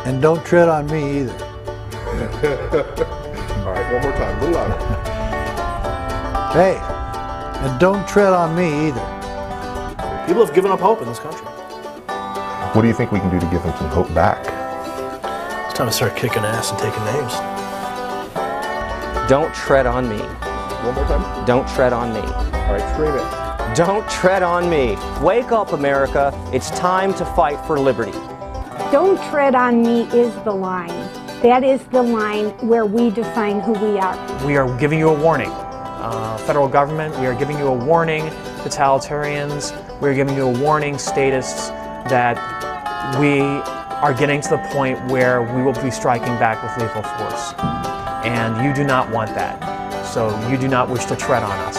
And don't tread on me either. All right, one more time, a little louder. Hey, and don't tread on me either. People have given up hope in this country. What do you think we can do to give them some hope back? It's time to start kicking ass and taking names. Don't tread on me. One more time. Don't tread on me. All right, scream it. Don't tread on me. Wake up, America. It's time to fight for liberty. Don't tread on me is the line. That is the line where we define who we are. We are giving you a warning. Federal government, we are giving you a warning. Totalitarians, we are giving you a warning. Statists, that we are getting to the point where we will be striking back with lethal force. And you do not want that. So you do not wish to tread on us.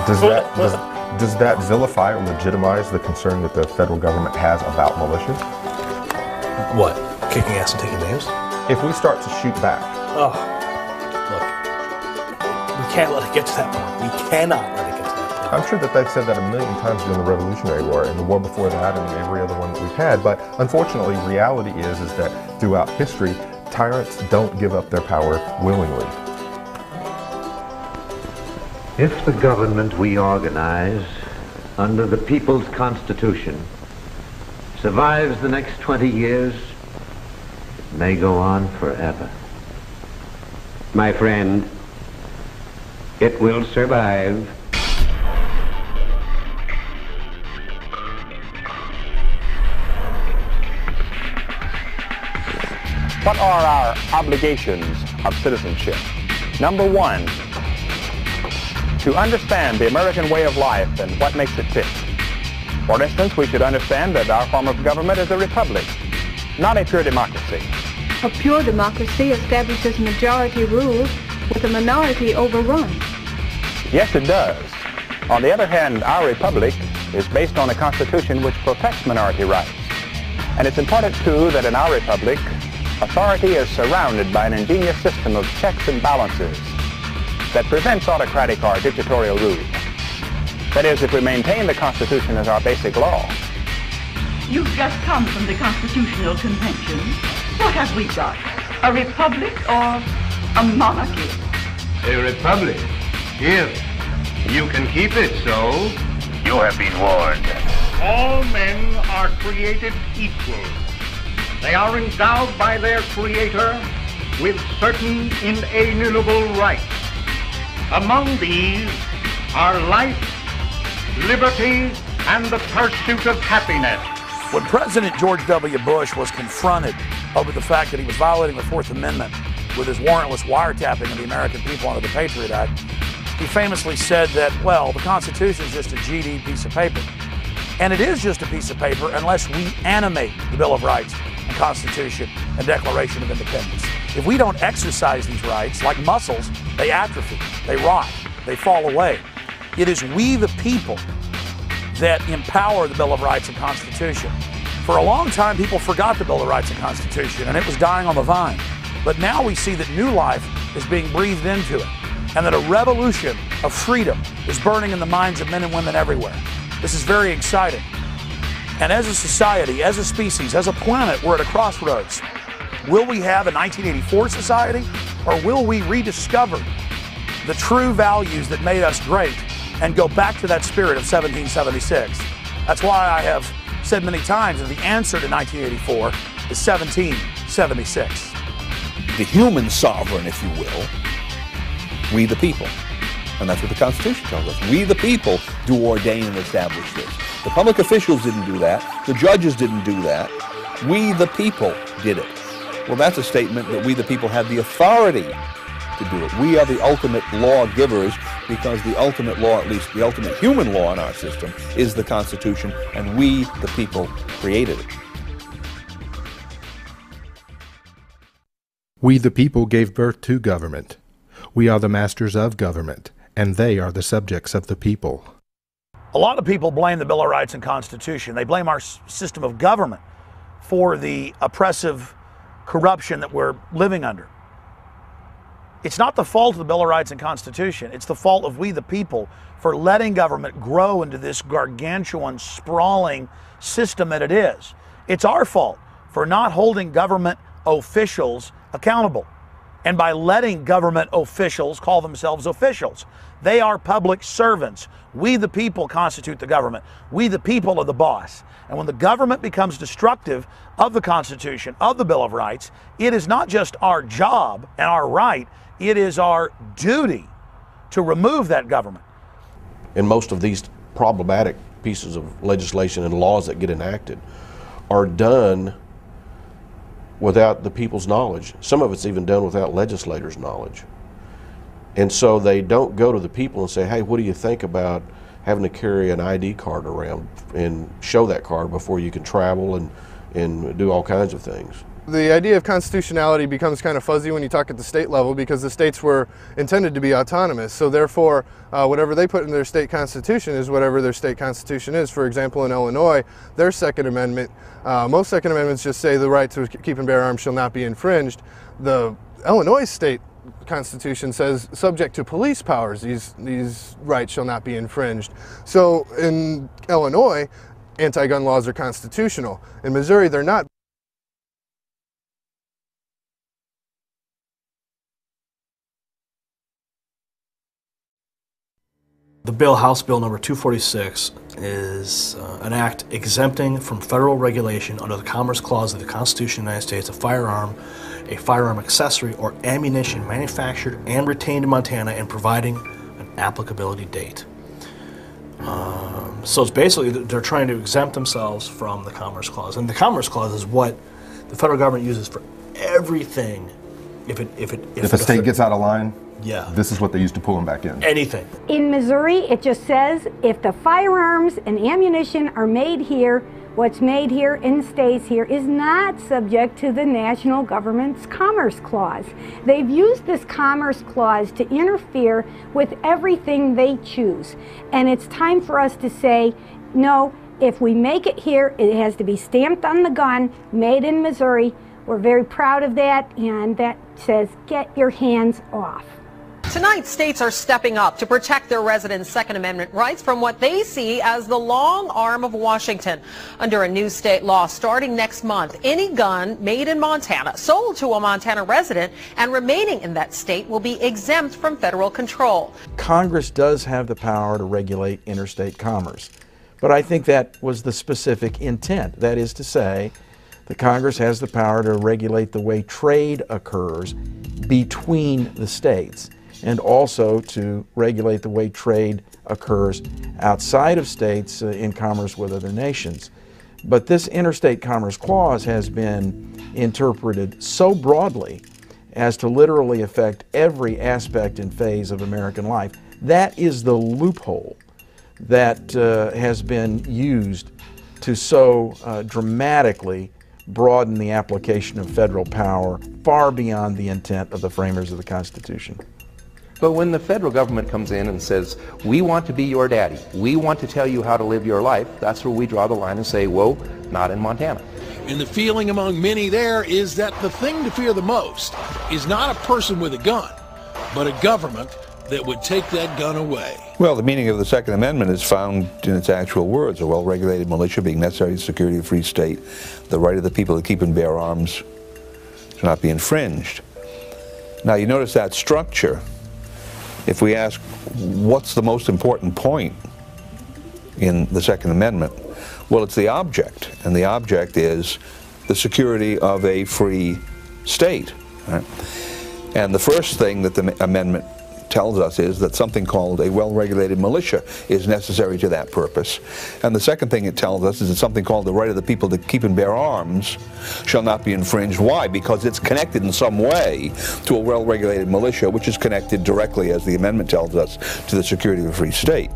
Does that vilify or legitimize the concern that the federal government has about militias? What? Kicking ass and taking names? If we start to shoot back. Oh, look. We can't let it get to that point. We cannot let it get to that point. I'm sure that they've said that a million times during the Revolutionary War and the war before that and every other one that we've had. But unfortunately, reality is that throughout history, tyrants don't give up their power willingly. If the government we organize under the People's Constitution survives the next 20 years, it may go on forever. My friend, it will survive. What are our obligations of citizenship? Number one, to understand the American way of life and what makes it tick. For instance, we should understand that our form of government is a republic, not a pure democracy. A pure democracy establishes majority rule with a minority overrun. Yes, it does. On the other hand, our republic is based on a constitution which protects minority rights. And it's important, too, that in our republic, authority is surrounded by an ingenious system of checks and balances that prevents autocratic or dictatorial rule. That is, if we maintain the Constitution as our basic law. You've just come from the Constitutional Convention. What have we got? A republic or a monarchy? A republic. If you can keep it so. You have been warned. All men are created equal. They are endowed by their Creator with certain inalienable rights. Among these are life, liberty, and the pursuit of happiness. When President George W. Bush was confronted over the fact that he was violating the Fourth Amendment with his warrantless wiretapping of the American people under the Patriot Act, he famously said that, well, the Constitution is just a GD piece of paper. And it is just a piece of paper unless we animate the Bill of Rights and Constitution and Declaration of Independence. If we don't exercise these rights, like muscles, they atrophy, they rot, they fall away. It is we the people that empower the Bill of Rights and Constitution. For a long time, people forgot the Bill of Rights and Constitution, and it was dying on the vine. But now we see that new life is being breathed into it, and that a revolution of freedom is burning in the minds of men and women everywhere. This is very exciting. And as a society, as a species, as a planet, we're at a crossroads. Will we have a 1984 society, or will we rediscover the true values that made us great and go back to that spirit of 1776? That's why I have said many times that the answer to 1984 is 1776. The human sovereign, if you will, we the people. And that's what the Constitution tells us. We the people do ordain and establish this. The public officials didn't do that. The judges didn't do that. We the people did it. Well, that's a statement that we the people have the authority to do it. We are the ultimate lawgivers because the ultimate law, at least the ultimate human law in our system, is the Constitution, and we the people created it. We the people gave birth to government. We are the masters of government, and they are the subjects of the people. A lot of people blame the Bill of Rights and Constitution. They blame our system of government for the oppressive corruption that we're living under. It's not the fault of the Bill of Rights and Constitution. It's the fault of we the people for letting government grow into this gargantuan, sprawling system that it is. It's our fault for not holding government officials accountable and by letting government officials call themselves officials. They are public servants. We the people constitute the government. We the people are the boss. And when the government becomes destructive of the Constitution, of the Bill of Rights, it is not just our job and our right, it is our duty to remove that government. And most of these problematic pieces of legislation and laws that get enacted are done without the people's knowledge. Some of it's even done without legislators' knowledge. And so they don't go to the people and say, hey, what do you think about having to carry an ID card around and show that card before you can travel and do all kinds of things. The idea of constitutionality becomes kind of fuzzy when you talk at the state level because the states were intended to be autonomous. So therefore, whatever they put in their state constitution is whatever their state constitution is. For example, in Illinois, their Second Amendment, most Second Amendments just say the right to keep and bear arms shall not be infringed. The Illinois state Constitution says subject to police powers, these rights shall not be infringed. So in Illinois, anti-gun laws are constitutional. In Missouri, they're not. The bill, House Bill number 246, is an act exempting from federal regulation under the Commerce Clause of the Constitution of the United States a firearm accessory, or ammunition manufactured and retained in Montana and providing an applicability date. So it's basically they're trying to exempt themselves from the Commerce Clause. And the Commerce Clause is what the federal government uses for everything. If a state gets out of line, yeah, this is what they use to pull them back in. Anything. In Missouri, it just says if the firearms and ammunition are made here, what's made here and stays here is not subject to the national government's Commerce Clause. They've used this Commerce Clause to interfere with everything they choose. And it's time for us to say, no, if we make it here, it has to be stamped on the gun, made in Missouri. We're very proud of that, and that says, get your hands off. Tonight, states are stepping up to protect their residents' Second Amendment rights from what they see as the long arm of Washington. Under a new state law starting next month, any gun made in Montana, sold to a Montana resident, and remaining in that state will be exempt from federal control. Congress does have the power to regulate interstate commerce, but I think that was the specific intent. That is to say, the Congress has the power to regulate the way trade occurs between the states, and also to regulate the way trade occurs outside of states in commerce with other nations. But this Interstate Commerce Clause has been interpreted so broadly as to literally affect every aspect and phase of American life. That is the loophole that has been used to so dramatically broaden the application of federal power far beyond the intent of the framers of the Constitution. But when the federal government comes in and says, we want to be your daddy, we want to tell you how to live your life, that's where we draw the line and say, whoa, not in Montana. And the feeling among many there is that the thing to fear the most is not a person with a gun, but a government that would take that gun away. Well, the meaning of the Second Amendment is found in its actual words: a well-regulated militia being necessary to the security of a free state, the right of the people to keep and bear arms shall not be infringed. Now you notice that structure. If we ask what's the most important point in the Second Amendment, well, it's the object, and the object is the security of a free state. Right? And the first thing that the amendment tells us is that something called a well-regulated militia is necessary to that purpose. And the second thing it tells us is that something called the right of the people to keep and bear arms shall not be infringed. Why? Because it's connected in some way to a well-regulated militia, which is connected directly, as the amendment tells us, to the security of a free state.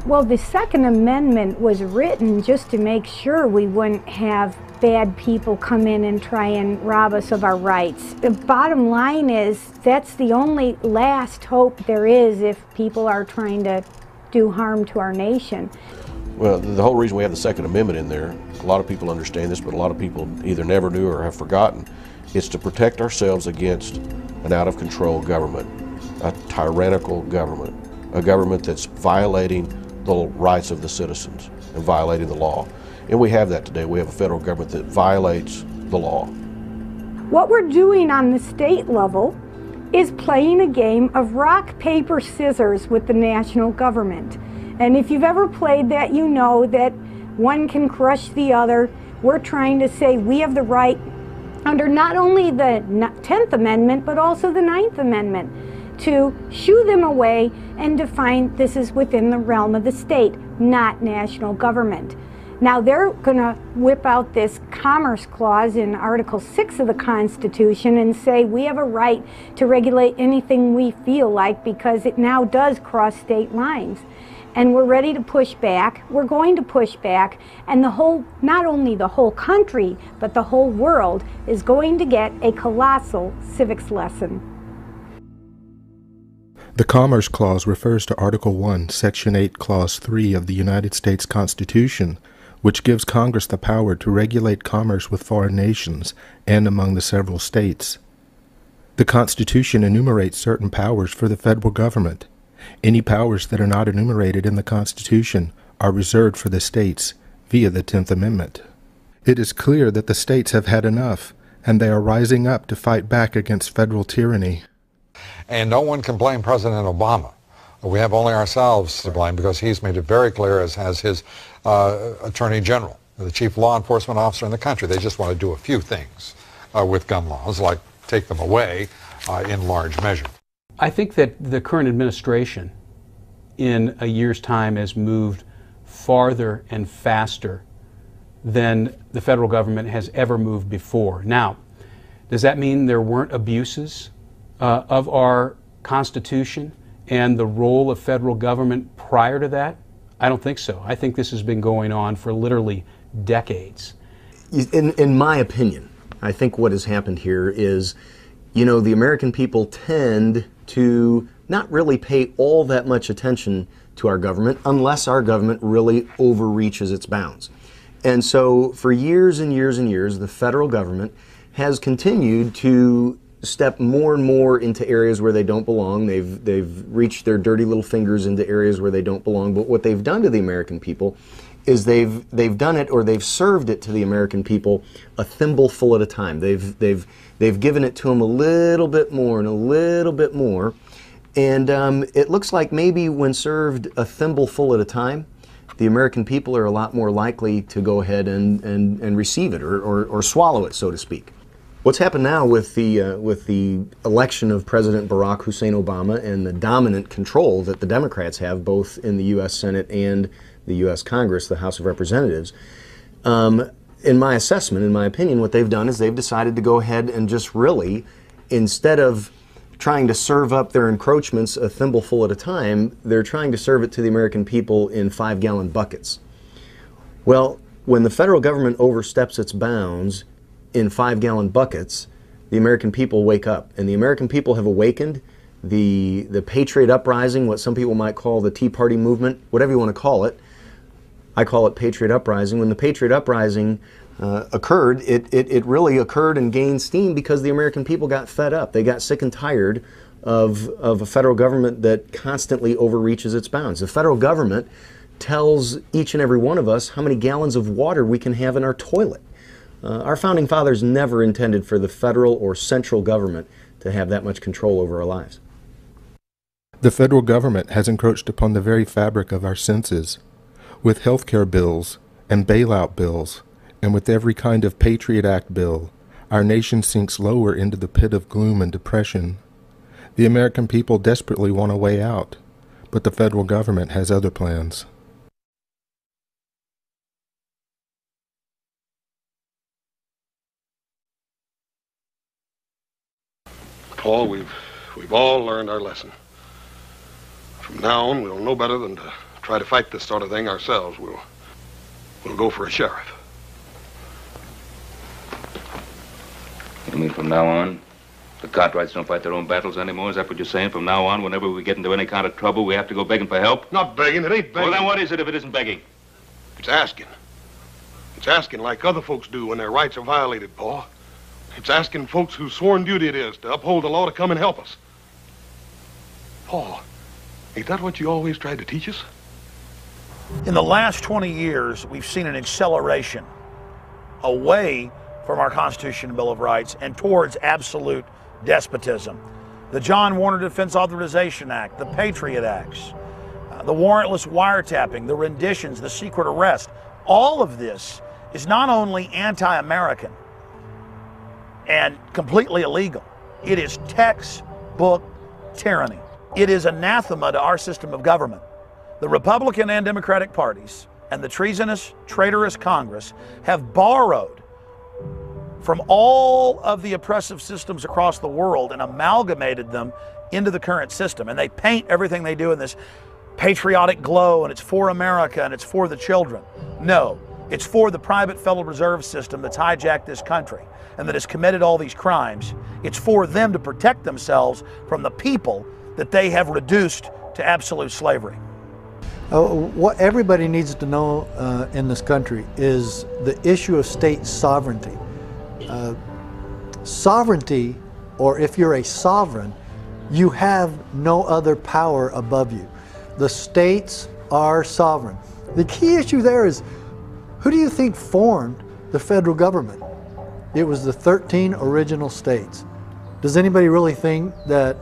Well, the Second Amendment was written just to make sure we wouldn't have bad people come in and try and rob us of our rights. The bottom line is that's the only last hope there is if people are trying to do harm to our nation. Well, the whole reason we have the Second Amendment in there, a lot of people understand this, but a lot of people either never knew or have forgotten, it's to protect ourselves against an out-of-control government, a tyrannical government, a government that's violating the rights of the citizens and violating the law. And we have that today. We have a federal government that violates the law. What we're doing on the state level is playing a game of rock, paper, scissors with the national government. And if you've ever played that, you know that one can crush the other. We're trying to say we have the right, under not only the 10th Amendment, but also the 9th Amendment, to shoo them away and define this is within the realm of the state, not national government. Now they're going to whip out this Commerce Clause in Article 6 of the Constitution and say we have a right to regulate anything we feel like because it now does cross state lines. And we're ready to push back. We're going to push back. And the whole, not only the whole country, but the whole world is going to get a colossal civics lesson. The Commerce Clause refers to Article 1, Section 8, Clause 3 of the United States Constitution, which gives Congress the power to regulate commerce with foreign nations and among the several states. The Constitution enumerates certain powers for the federal government. Any powers that are not enumerated in the Constitution are reserved for the states via the 10th Amendment. It is clear that the states have had enough, and they are rising up to fight back against federal tyranny. And no one can blame President Obama. We have only ourselves to blame because he's made it very clear, as has his Attorney General, the chief law enforcement officer in the country. They just want to do a few things with gun laws, like take them away in large measure. I think that the current administration in a year's time has moved farther and faster than the federal government has ever moved before. Now, does that mean there weren't abuses of our Constitution and the role of federal government prior to that? I don't think so. I think this has been going on for literally decades. In my opinion, I think what has happened here is, you know, the American people tend to not really pay all that much attention to our government unless our government really overreaches its bounds. And so for years and years and years, the federal government has continued to step more and more into areas where they don't belong. They've reached their dirty little fingers into areas where they don't belong. But what they've done to the American people is they've done it, or they've served it to the American people a thimbleful at a time. They've given it to them a little bit more and a little bit more. And it looks like maybe when served a thimbleful at a time, the American people are a lot more likely to go ahead and receive it or swallow it, so to speak. What's happened now with the election of President Barack Hussein Obama and the dominant control that the Democrats have both in the U.S. Senate and the U.S. Congress, the House of Representatives, in my assessment, in my opinion, what they've done is they've decided to go ahead and just really, instead of trying to serve up their encroachments a thimbleful at a time, they're trying to serve it to the American people in 5-gallon buckets. Well, when the federal government oversteps its bounds in 5-gallon buckets, the American people wake up. And the American people have awakened. The Patriot Uprising, what some people might call the Tea Party movement, whatever you want to call it, I call it Patriot Uprising. When the Patriot Uprising occurred, it really occurred and gained steam because the American people got fed up. They got sick and tired of a federal government that constantly overreaches its bounds. The federal government tells each and every one of us how many gallons of water we can have in our toilet. Our founding fathers never intended for the federal or central government to have that much control over our lives. The federal government has encroached upon the very fabric of our senses. With health care bills and bailout bills, and with every kind of Patriot Act bill, our nation sinks lower into the pit of gloom and depression. The American people desperately want a way out, but the federal government has other plans. Paul, we've all learned our lesson. From now on, we'll know better than to try to fight this sort of thing ourselves. We'll go for a sheriff. You mean from now on, the Cartwrights don't fight their own battles anymore? Is that what you're saying? From now on, whenever we get into any kind of trouble, we have to go begging for help? Not begging, it ain't begging. Well, then what is it if it isn't begging? It's asking. It's asking like other folks do when their rights are violated, Paul. It's asking folks whose sworn duty it is to uphold the law to come and help us. Paul, ain't that what you always tried to teach us? In the last 20 years, we've seen an acceleration away from our Constitution and Bill of Rights and towards absolute despotism. The John Warner Defense Authorization Act, the Patriot Acts, the warrantless wiretapping, the renditions, the secret arrest, all of this is not only anti-American and completely illegal, it is textbook tyranny. It is anathema to our system of government. The Republican and Democratic parties and the treasonous, traitorous Congress have borrowed from all of the oppressive systems across the world and amalgamated them into the current system. And they paint everything they do in this patriotic glow, and it's for America and it's for the children. No, it's for the private Federal Reserve System that's hijacked this country and that has committed all these crimes. It's for them to protect themselves from the people that they have reduced to absolute slavery. What everybody needs to know in this country is the issue of state sovereignty. Sovereignty, or if you're a sovereign, you have no other power above you. The states are sovereign. The key issue there is, who do you think formed the federal government? It was the 13 original states. Does anybody really think that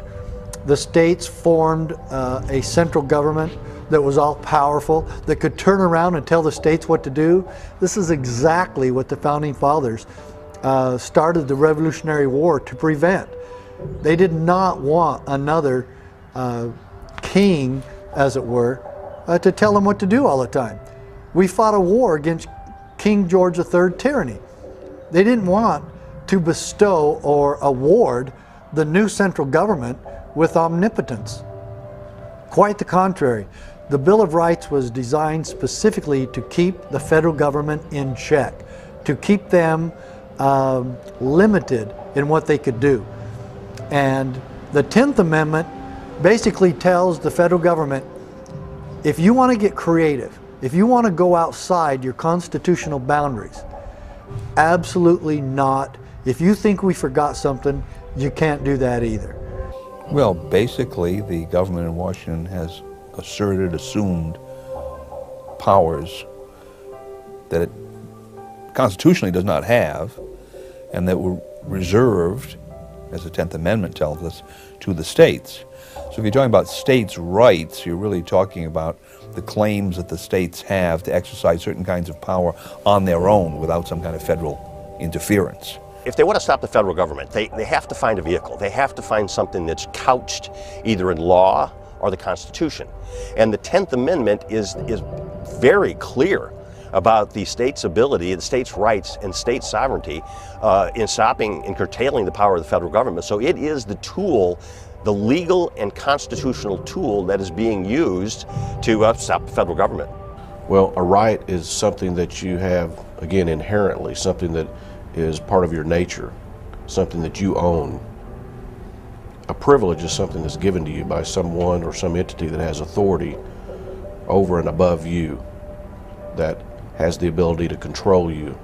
the states formed a central government that was all powerful, that could turn around and tell the states what to do? This is exactly what the Founding Fathers started the Revolutionary War to prevent. They did not want another king, as it were, to tell them what to do all the time. We fought a war against King George III tyranny. They didn't want to bestow or award the new central government with omnipotence. Quite the contrary. The Bill of Rights was designed specifically to keep the federal government in check, to keep them limited in what they could do. And the 10th Amendment basically tells the federal government, if you want to get creative, if you want to go outside your constitutional boundaries, absolutely not. If you think we forgot something, you can't do that either. Well, basically, the government in Washington has assumed powers that it constitutionally does not have, and that were reserved, as the 10th Amendment tells us, to the states. So if you're talking about states' rights, you're really talking about the claims that the states have to exercise certain kinds of power on their own without some kind of federal interference. If they want to stop the federal government, they have to find a vehicle. They have to find something that's couched either in law or the Constitution. And the 10th Amendment is very clear about the state's ability, the state's rights and state sovereignty in stopping and curtailing the power of the federal government. So it is the tool, the legal and constitutional tool that is being used to stop the federal government. Well, a right is something that you have, again, inherently, something that is part of your nature, something that you own. A privilege is something that's given to you by someone or some entity that has authority over and above you, that has the ability to control you.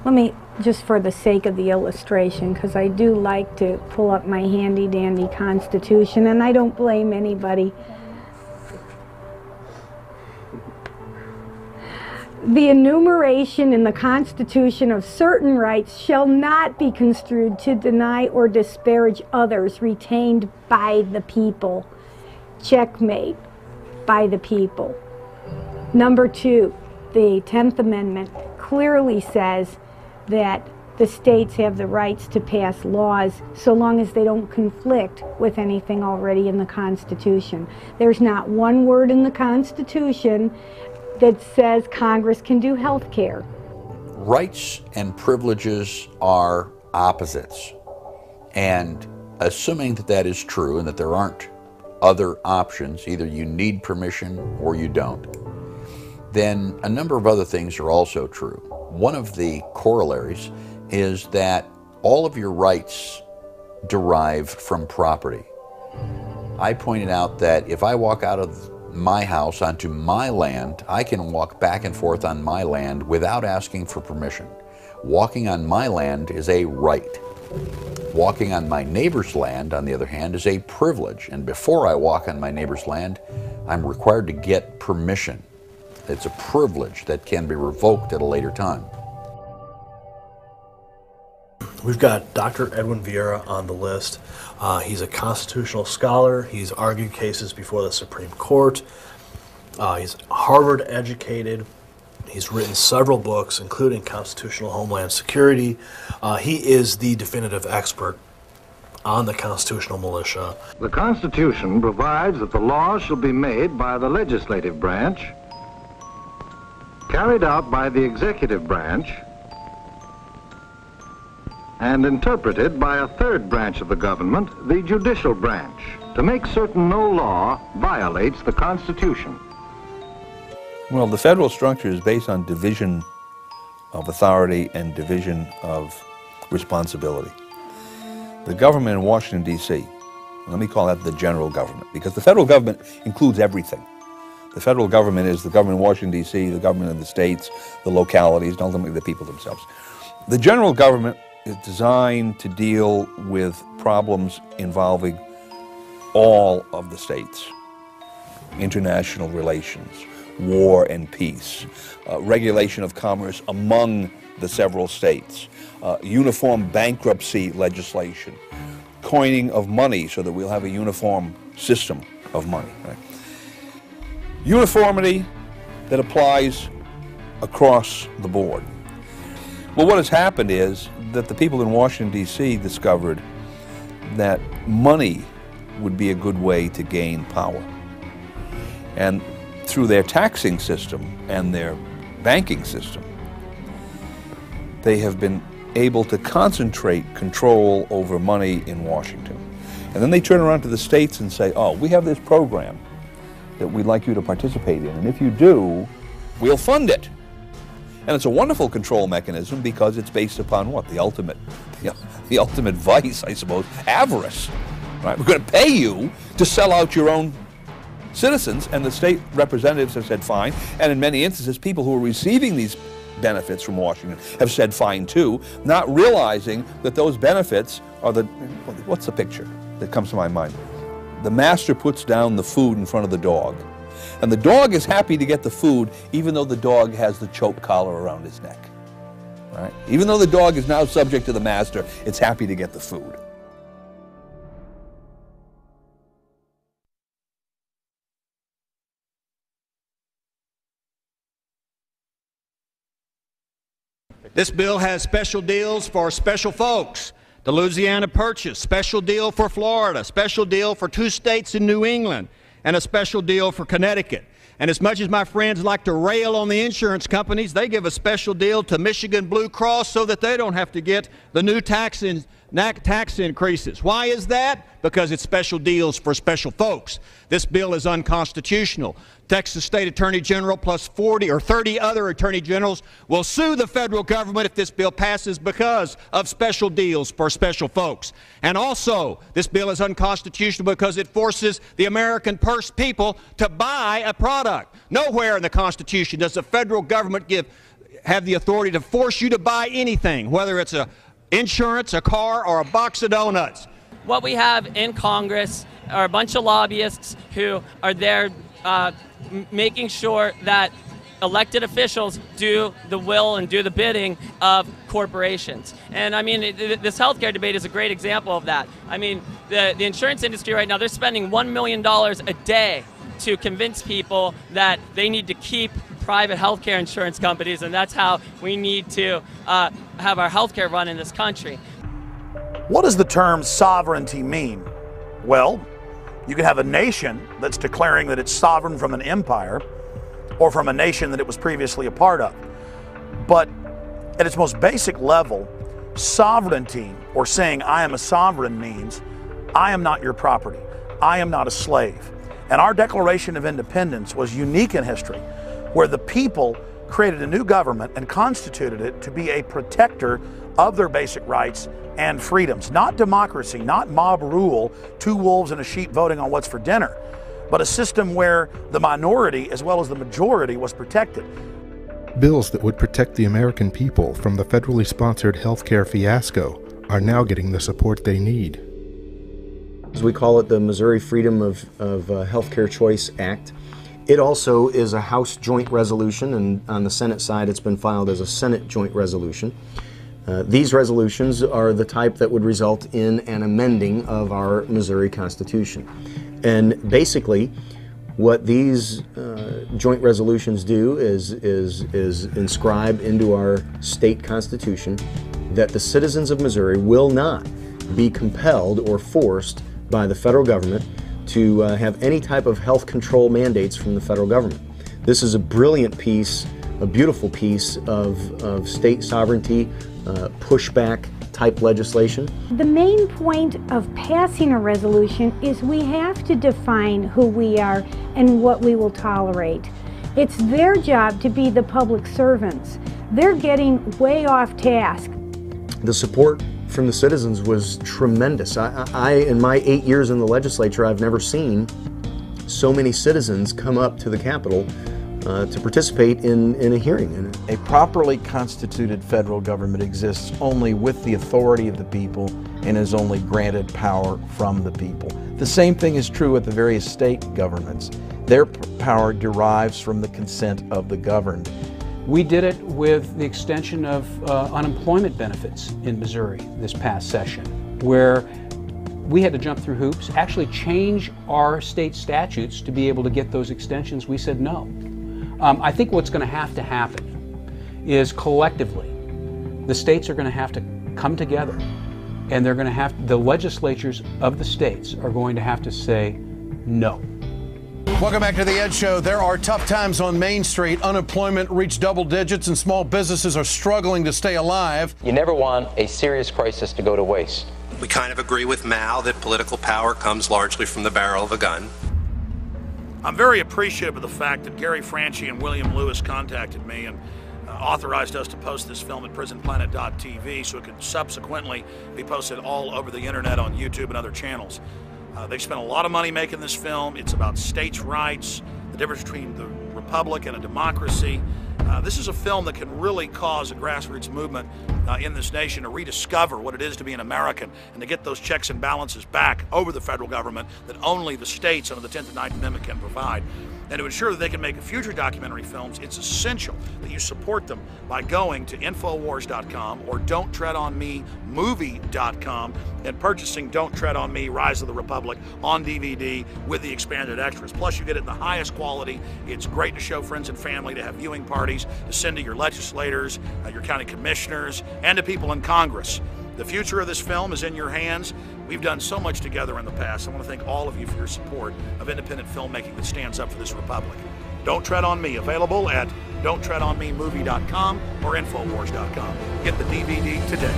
Let me, just for the sake of the illustration, because I do like to pull up my handy-dandy Constitution, and I don't blame anybody. The enumeration in the Constitution of certain rights shall not be construed to deny or disparage others retained by the people. Checkmate, by the people. Number 2, the 10th Amendment clearly says that the states have the rights to pass laws so long as they don't conflict with anything already in the Constitution. There's not one word in the Constitution that says Congress can do health care. Rights and privileges are opposites. And assuming that that is true and that there aren't other options, either you need permission or you don't, then a number of other things are also true. One of the corollaries is that all of your rights derive from property. I pointed out that if I walk out of my house onto my land, I can walk back and forth on my land without asking for permission. Walking on my land is a right. Walking on my neighbor's land, on the other hand, is a privilege. And before I walk on my neighbor's land, I'm required to get permission. It's a privilege that can be revoked at a later time. We've got Dr. Edwin Vieira on the list. He's a constitutional scholar. He's argued cases before the Supreme Court. He's Harvard educated. He's written several books, including Constitutional Homeland Security. He is the definitive expert on the constitutional militia. The Constitution provides that the laws shall be made by the legislative branch, carried out by the executive branch, and interpreted by a third branch of the government, the judicial branch, to make certain no law violates the Constitution. Well, the federal structure is based on division of authority and division of responsibility. The government in Washington, D.C., let me call that the general government, because the federal government includes everything. The federal government is the government in Washington, D.C., the government of the states, the localities, and ultimately the people themselves. The general government is designed to deal with problems involving all of the states. International relations, war and peace, regulation of commerce among the several states, uniform bankruptcy legislation, coining of money so that we'll have a uniform system of money. Right? Uniformity that applies across the board. Well, what has happened is that the people in Washington, D.C. discovered that money would be a good way to gain power. And through their taxing system and their banking system, they have been able to concentrate control over money in Washington. And then they turn around to the states and say, oh, we have this program that we'd like you to participate in, and if you do, we'll fund it. And it's a wonderful control mechanism because it's based upon what? The ultimate vice, I suppose, avarice. Right? We're going to pay you to sell out your own citizens, and the state representatives have said fine, and in many instances, people who are receiving these benefits from Washington have said fine too, not realizing that those benefits are what's the picture that comes to my mind? The master puts down the food in front of the dog, and the dog is happy to get the food even though the dog has the choke collar around his neck. Right? Even though the dog is now subject to the master, it's happy to get the food. This bill has special deals for special folks. The Louisiana Purchase, special deal for Florida, special deal for 2 states in New England, and a special deal for Connecticut. And as much as my friends like to rail on the insurance companies, they give a special deal to Michigan Blue Cross so that they don't have to get the new tax increases. Why is that? Because it's special deals for special folks. This bill is unconstitutional. Texas State Attorney General plus 40 or 30 other attorney generals will sue the federal government if this bill passes because of special deals for special folks. And also, this bill is unconstitutional because it forces the American people to buy a product. Nowhere in the Constitution does the federal government have the authority to force you to buy anything, whether it's insurance, a car, or a box of donuts. What we have in Congress are a bunch of lobbyists who are there making sure that elected officials do the will and do the bidding of corporations. And I mean, this healthcare debate is a great example of that. I mean, the insurance industry right now, they're spending $1 million a day to convince people that they need to keep private healthcare insurance companies, and that's how we need to have our healthcare run in this country. What does the term sovereignty mean? Well, you can have a nation that's declaring that it's sovereign from an empire or from a nation that it was previously a part of. But at its most basic level, sovereignty, or saying I am a sovereign, means I am not your property. I am not a slave. And our Declaration of Independence was unique in history, where the people created a new government and constituted it to be a protector of their basic rights and freedoms. Not democracy, not mob rule, 2 wolves and a sheep voting on what's for dinner, but a system where the minority as well as the majority was protected. Bills that would protect the American people from the federally sponsored healthcare fiasco are now getting the support they need. As we call it, the Missouri Freedom of Healthcare Choice Act. It also is a House joint resolution, and on the Senate side it's been filed as a Senate joint resolution. These resolutions are the type that would result in an amending of our Missouri Constitution. And basically, what these joint resolutions do is inscribe into our state constitution that the citizens of Missouri will not be compelled or forced by the federal government to have any type of health control mandates from the federal government. This is a brilliant piece, a beautiful piece of state sovereignty, pushback type legislation. The main point of passing a resolution is we have to define who we are and what we will tolerate. It's their job to be the public servants. They're getting way off task. The support from the citizens was tremendous. In my 8 years in the legislature, I've never seen so many citizens come up to the Capitol to participate in a hearing. A properly constituted federal government exists only with the authority of the people and is only granted power from the people. The same thing is true with the various state governments. Their power derives from the consent of the governed. We did it with the extension of unemployment benefits in Missouri this past session, where we had to jump through hoops, actually change our state statutes to be able to get those extensions. We said no. I think what's going to happen is collectively, the states are going to have to come together, and they're going to have, the legislatures of the states are going to have to say no. Welcome back to The Ed Show. There are tough times on Main Street. Unemployment reached double digits and small businesses are struggling to stay alive. You never want a serious crisis to go to waste. We kind of agree with Mal that political power comes largely from the barrel of a gun. I'm very appreciative of the fact that Gary Franchi and William Lewis contacted me and authorized us to post this film at prisonplanet.tv so it could subsequently be posted all over the internet on YouTube and other channels. They spent a lot of money making this film. It's about states' rights, the difference between the republic and a democracy. This is a film that can really cause a grassroots movement in this nation to rediscover what it is to be an American and to get those checks and balances back over the federal government that only the states under the 10th and 9th Amendment can provide. And to ensure that they can make future documentary films, it's essential that you support them by going to Infowars.com or Don'tTreadOnMeMovie.com and purchasing Don't Tread on Me, Rise of the Republic on DVD with the expanded extras. Plus, you get it in the highest quality. It's great to show friends and family, to have viewing parties, to send to your legislators, your county commissioners, and to people in Congress. The future of this film is in your hands. We've done so much together in the past. I want to thank all of you for your support of independent filmmaking that stands up for this republic. Don't Tread on Me, available at Don'tTreadOnMeMovie.com or Infowars.com. Get the DVD today.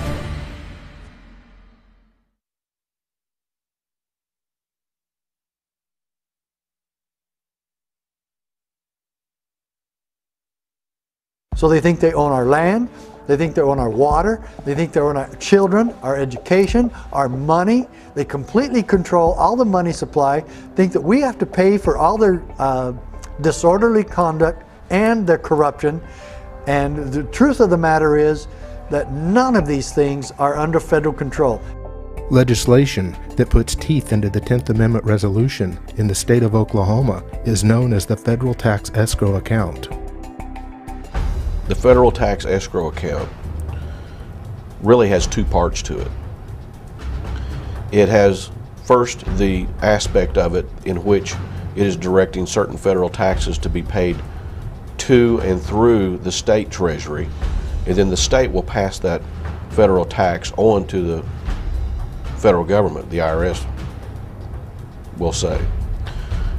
So they think they own our land, they think they own our water, they think they own our children, our education, our money. They completely control all the money supply, think that we have to pay for all their disorderly conduct and their corruption. And the truth of the matter is that none of these things are under federal control. Legislation that puts teeth into the 10th Amendment resolution in the state of Oklahoma is known as the Federal Tax Escrow Account. The federal tax escrow account really has two parts to it. It has first the aspect of it in which it is directing certain federal taxes to be paid to and through the state treasury, and then the state will pass that federal tax on to the federal government, the IRS will say.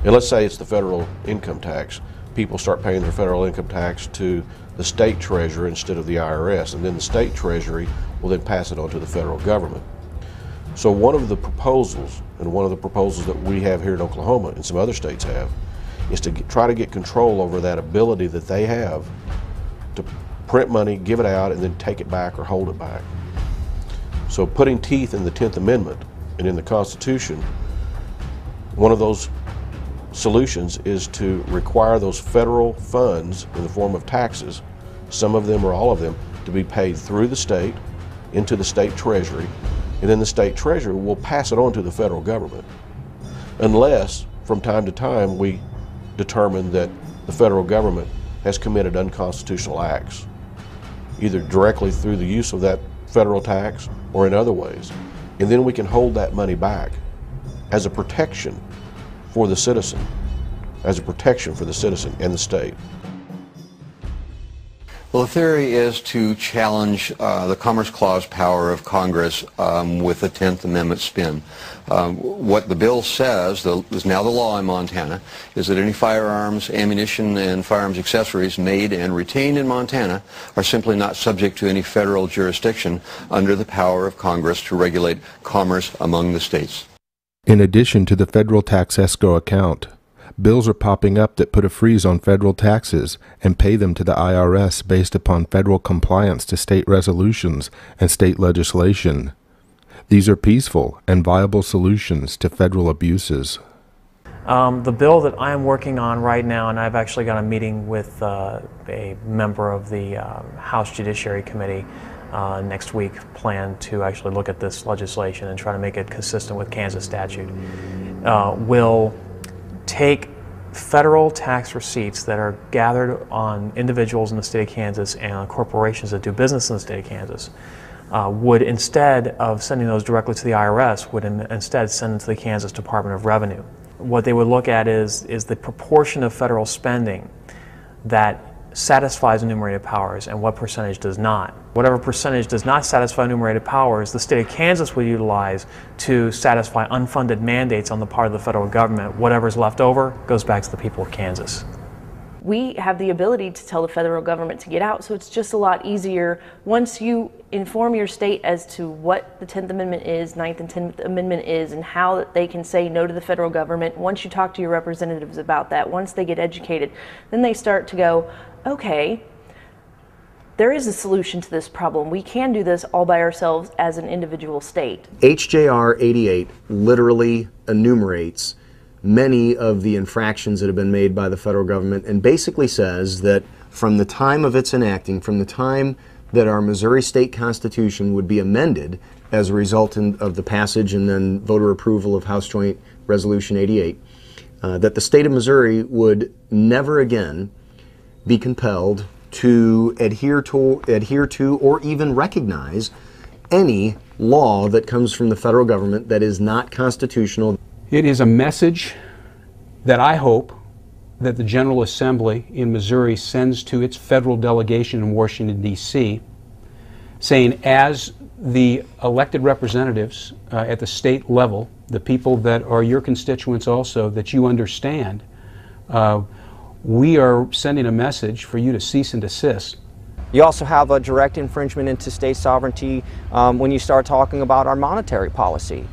And let's say it's the federal income tax. People start paying their federal income tax to the state treasury instead of the IRS, and then the state treasury will then pass it on to the federal government. So one of the proposals, and one of the proposals that we have here in Oklahoma and some other states have, is to try to get control over that ability that they have to print money, give it out, and then take it back or hold it back. So putting teeth in the 10th Amendment and in the Constitution, one of those solutions is to require those federal funds in the form of taxes, some of them or all of them, to be paid through the state into the state treasury, and then the state treasury will pass it on to the federal government, unless from time to time we determine that the federal government has committed unconstitutional acts, either directly through the use of that federal tax or in other ways. And then we can hold that money back as a protection for the citizen, and the state. Well, the theory is to challenge the Commerce Clause power of Congress with the 10th Amendment spin. What the bill says, is now the law in Montana, is that any firearms, ammunition, and firearms accessories made and retained in Montana are simply not subject to any federal jurisdiction under the power of Congress to regulate commerce among the states. In addition to the federal tax escrow account, bills are popping up that put a freeze on federal taxes and pay them to the IRS based upon federal compliance to state resolutions and state legislation. These are peaceful and viable solutions to federal abuses. The bill that I'm working on right now, and I've actually got a meeting with a member of the House Judiciary Committee next week, planned to actually look at this legislation and try to make it consistent with Kansas statute, will take federal tax receipts that are gathered on individuals in the state of Kansas and on corporations that do business in the state of Kansas, would, instead of sending those directly to the IRS, would instead send them to the Kansas Department of Revenue. What they would look at is the proportion of federal spending that satisfies enumerated powers and what percentage does not. Whatever percentage does not satisfy enumerated powers, the state of Kansas will utilize to satisfy unfunded mandates on the part of the federal government. Whatever's left over goes back to the people of Kansas. We have the ability to tell the federal government to get out, so it's just a lot easier once you inform your state as to what the 10th Amendment is, 9th and 10th Amendment is, and how they can say no to the federal government. Once you talk to your representatives about that, once they get educated, then they start to go, okay, there is a solution to this problem. We can do this all by ourselves as an individual state. HJR 88 literally enumerates many of the infractions that have been made by the federal government and basically says that from the time of its enacting, from the time that our Missouri state constitution would be amended as a result of the passage and then voter approval of House Joint Resolution 88, that the state of Missouri would never again be compelled to adhere to or even recognize any law that comes from the federal government that is not constitutional. It is a message that I hope that the General Assembly in Missouri sends to its federal delegation in Washington, D.C., saying as the elected representatives at the state level, the people that are your constituents also, that you understand, we are sending a message for you to cease and desist. You also have a direct infringement into state sovereignty when you start talking about our monetary policy.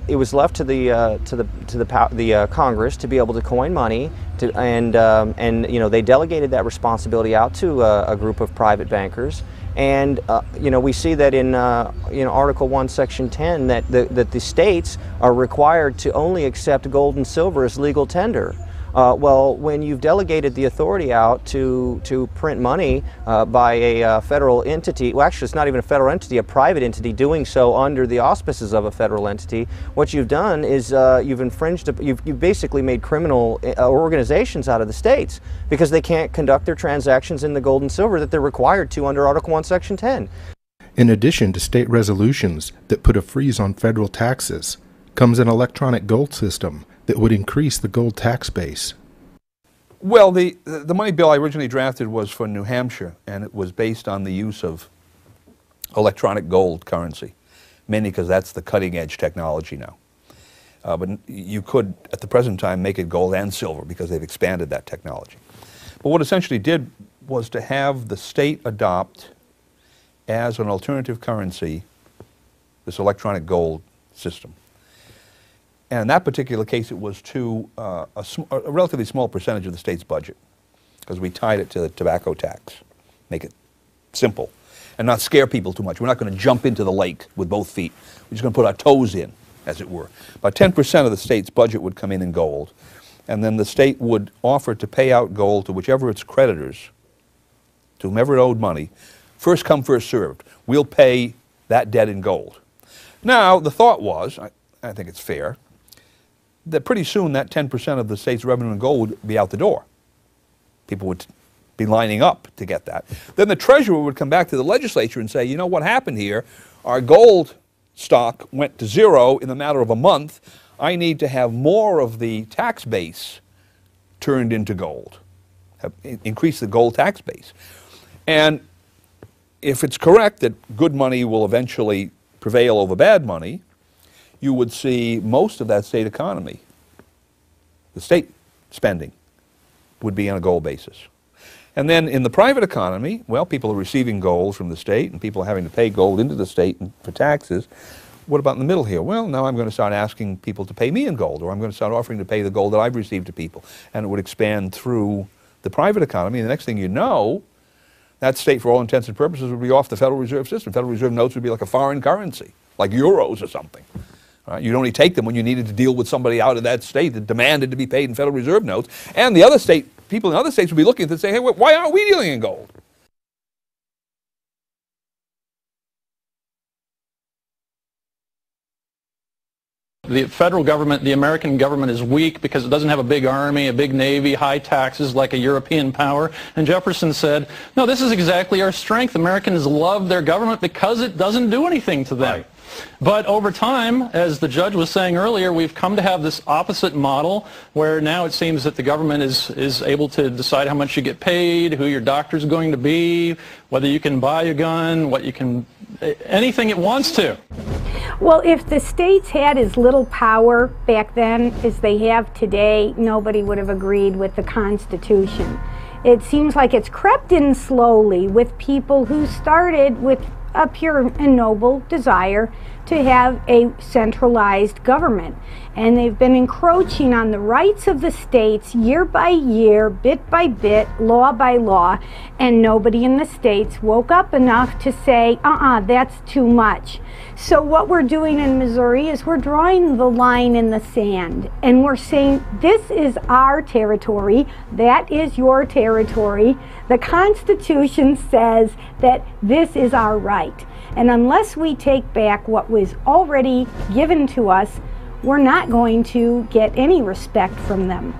It was left to the Congress to be able to coin money, and they delegated that responsibility out to a group of private bankers. And we see that in Article 1, Section 10, that the states are required to only accept gold and silver as legal tender. Well, when you've delegated the authority out to print money by a federal entity, well, actually it's not even a federal entity, a private entity doing so under the auspices of a federal entity, what you've done is you've basically made criminal organizations out of the states because they can't conduct their transactions in the gold and silver that they're required to under Article 1, Section 10. In addition to state resolutions that put a freeze on federal taxes, comes an electronic gold system that would increase the gold tax base. Well, the money bill I originally drafted was for New Hampshire, and it was based on the use of electronic gold currency, mainly because that's the cutting edge technology now. But you could, at the present time, make it gold and silver because they've expanded that technology. But what essentially did was to have the state adopt as an alternative currency this electronic gold system. And in that particular case, it was to a relatively small percentage of the state's budget, because we tied it to the tobacco tax, make it simple, and not scare people too much. We're not going to jump into the lake with both feet. We're just going to put our toes in, as it were. About 10% of the state's budget would come in gold, and then the state would offer to pay out gold to whichever its creditors, to whomever it owed money, first come, first served. We'll pay that debt in gold. Now, the thought was, I think it's fair, that pretty soon that 10% of the state's revenue in gold would be out the door. People would be lining up to get that. Then the treasurer would come back to the legislature and say, you know what happened here? Our gold stock went to zero in the matter of a month. I need to have more of the tax base turned into gold, increase the gold tax base. And if it's correct that good money will eventually prevail over bad money, you would see most of that state economy, the state spending, would be on a gold basis. And then in the private economy, well, people are receiving gold from the state and people are having to pay gold into the state for taxes. What about in the middle here? Well, now I'm going to start asking people to pay me in gold, or I'm going to start offering to pay the gold that I've received to people. And it would expand through the private economy. And the next thing you know, that state, for all intents and purposes, would be off the Federal Reserve system. Federal Reserve notes would be like a foreign currency, like euros or something. You'd only take them when you needed to deal with somebody out of that state that demanded to be paid in Federal Reserve notes. And the other state, people in other states would be looking at it and say, hey, why aren't we dealing in gold? The federal government, the American government, is weak because it doesn't have a big army, a big navy, high taxes like a European power. And Jefferson said, no, this is exactly our strength. Americans love their government because it doesn't do anything to them. Right. But over time, as the judge was saying earlier, we've come to have this opposite model where now it seems that the government is able to decide how much you get paid, who your doctor's going to be, whether you can buy a gun, what you can, anything it wants to. Well, if the states had as little power back then as they have today, nobody would have agreed with the Constitution. It seems like it's crept in slowly with people who started with a pure and noble desire to have a centralized government. And they've been encroaching on the rights of the states year by year, bit by bit, law by law, and nobody in the states woke up enough to say, that's too much. So what we're doing in Missouri is we're drawing the line in the sand, and we're saying, this is our territory, that is your territory. The Constitution says that this is our right. And unless we take back what was already given to us, we're not going to get any respect from them.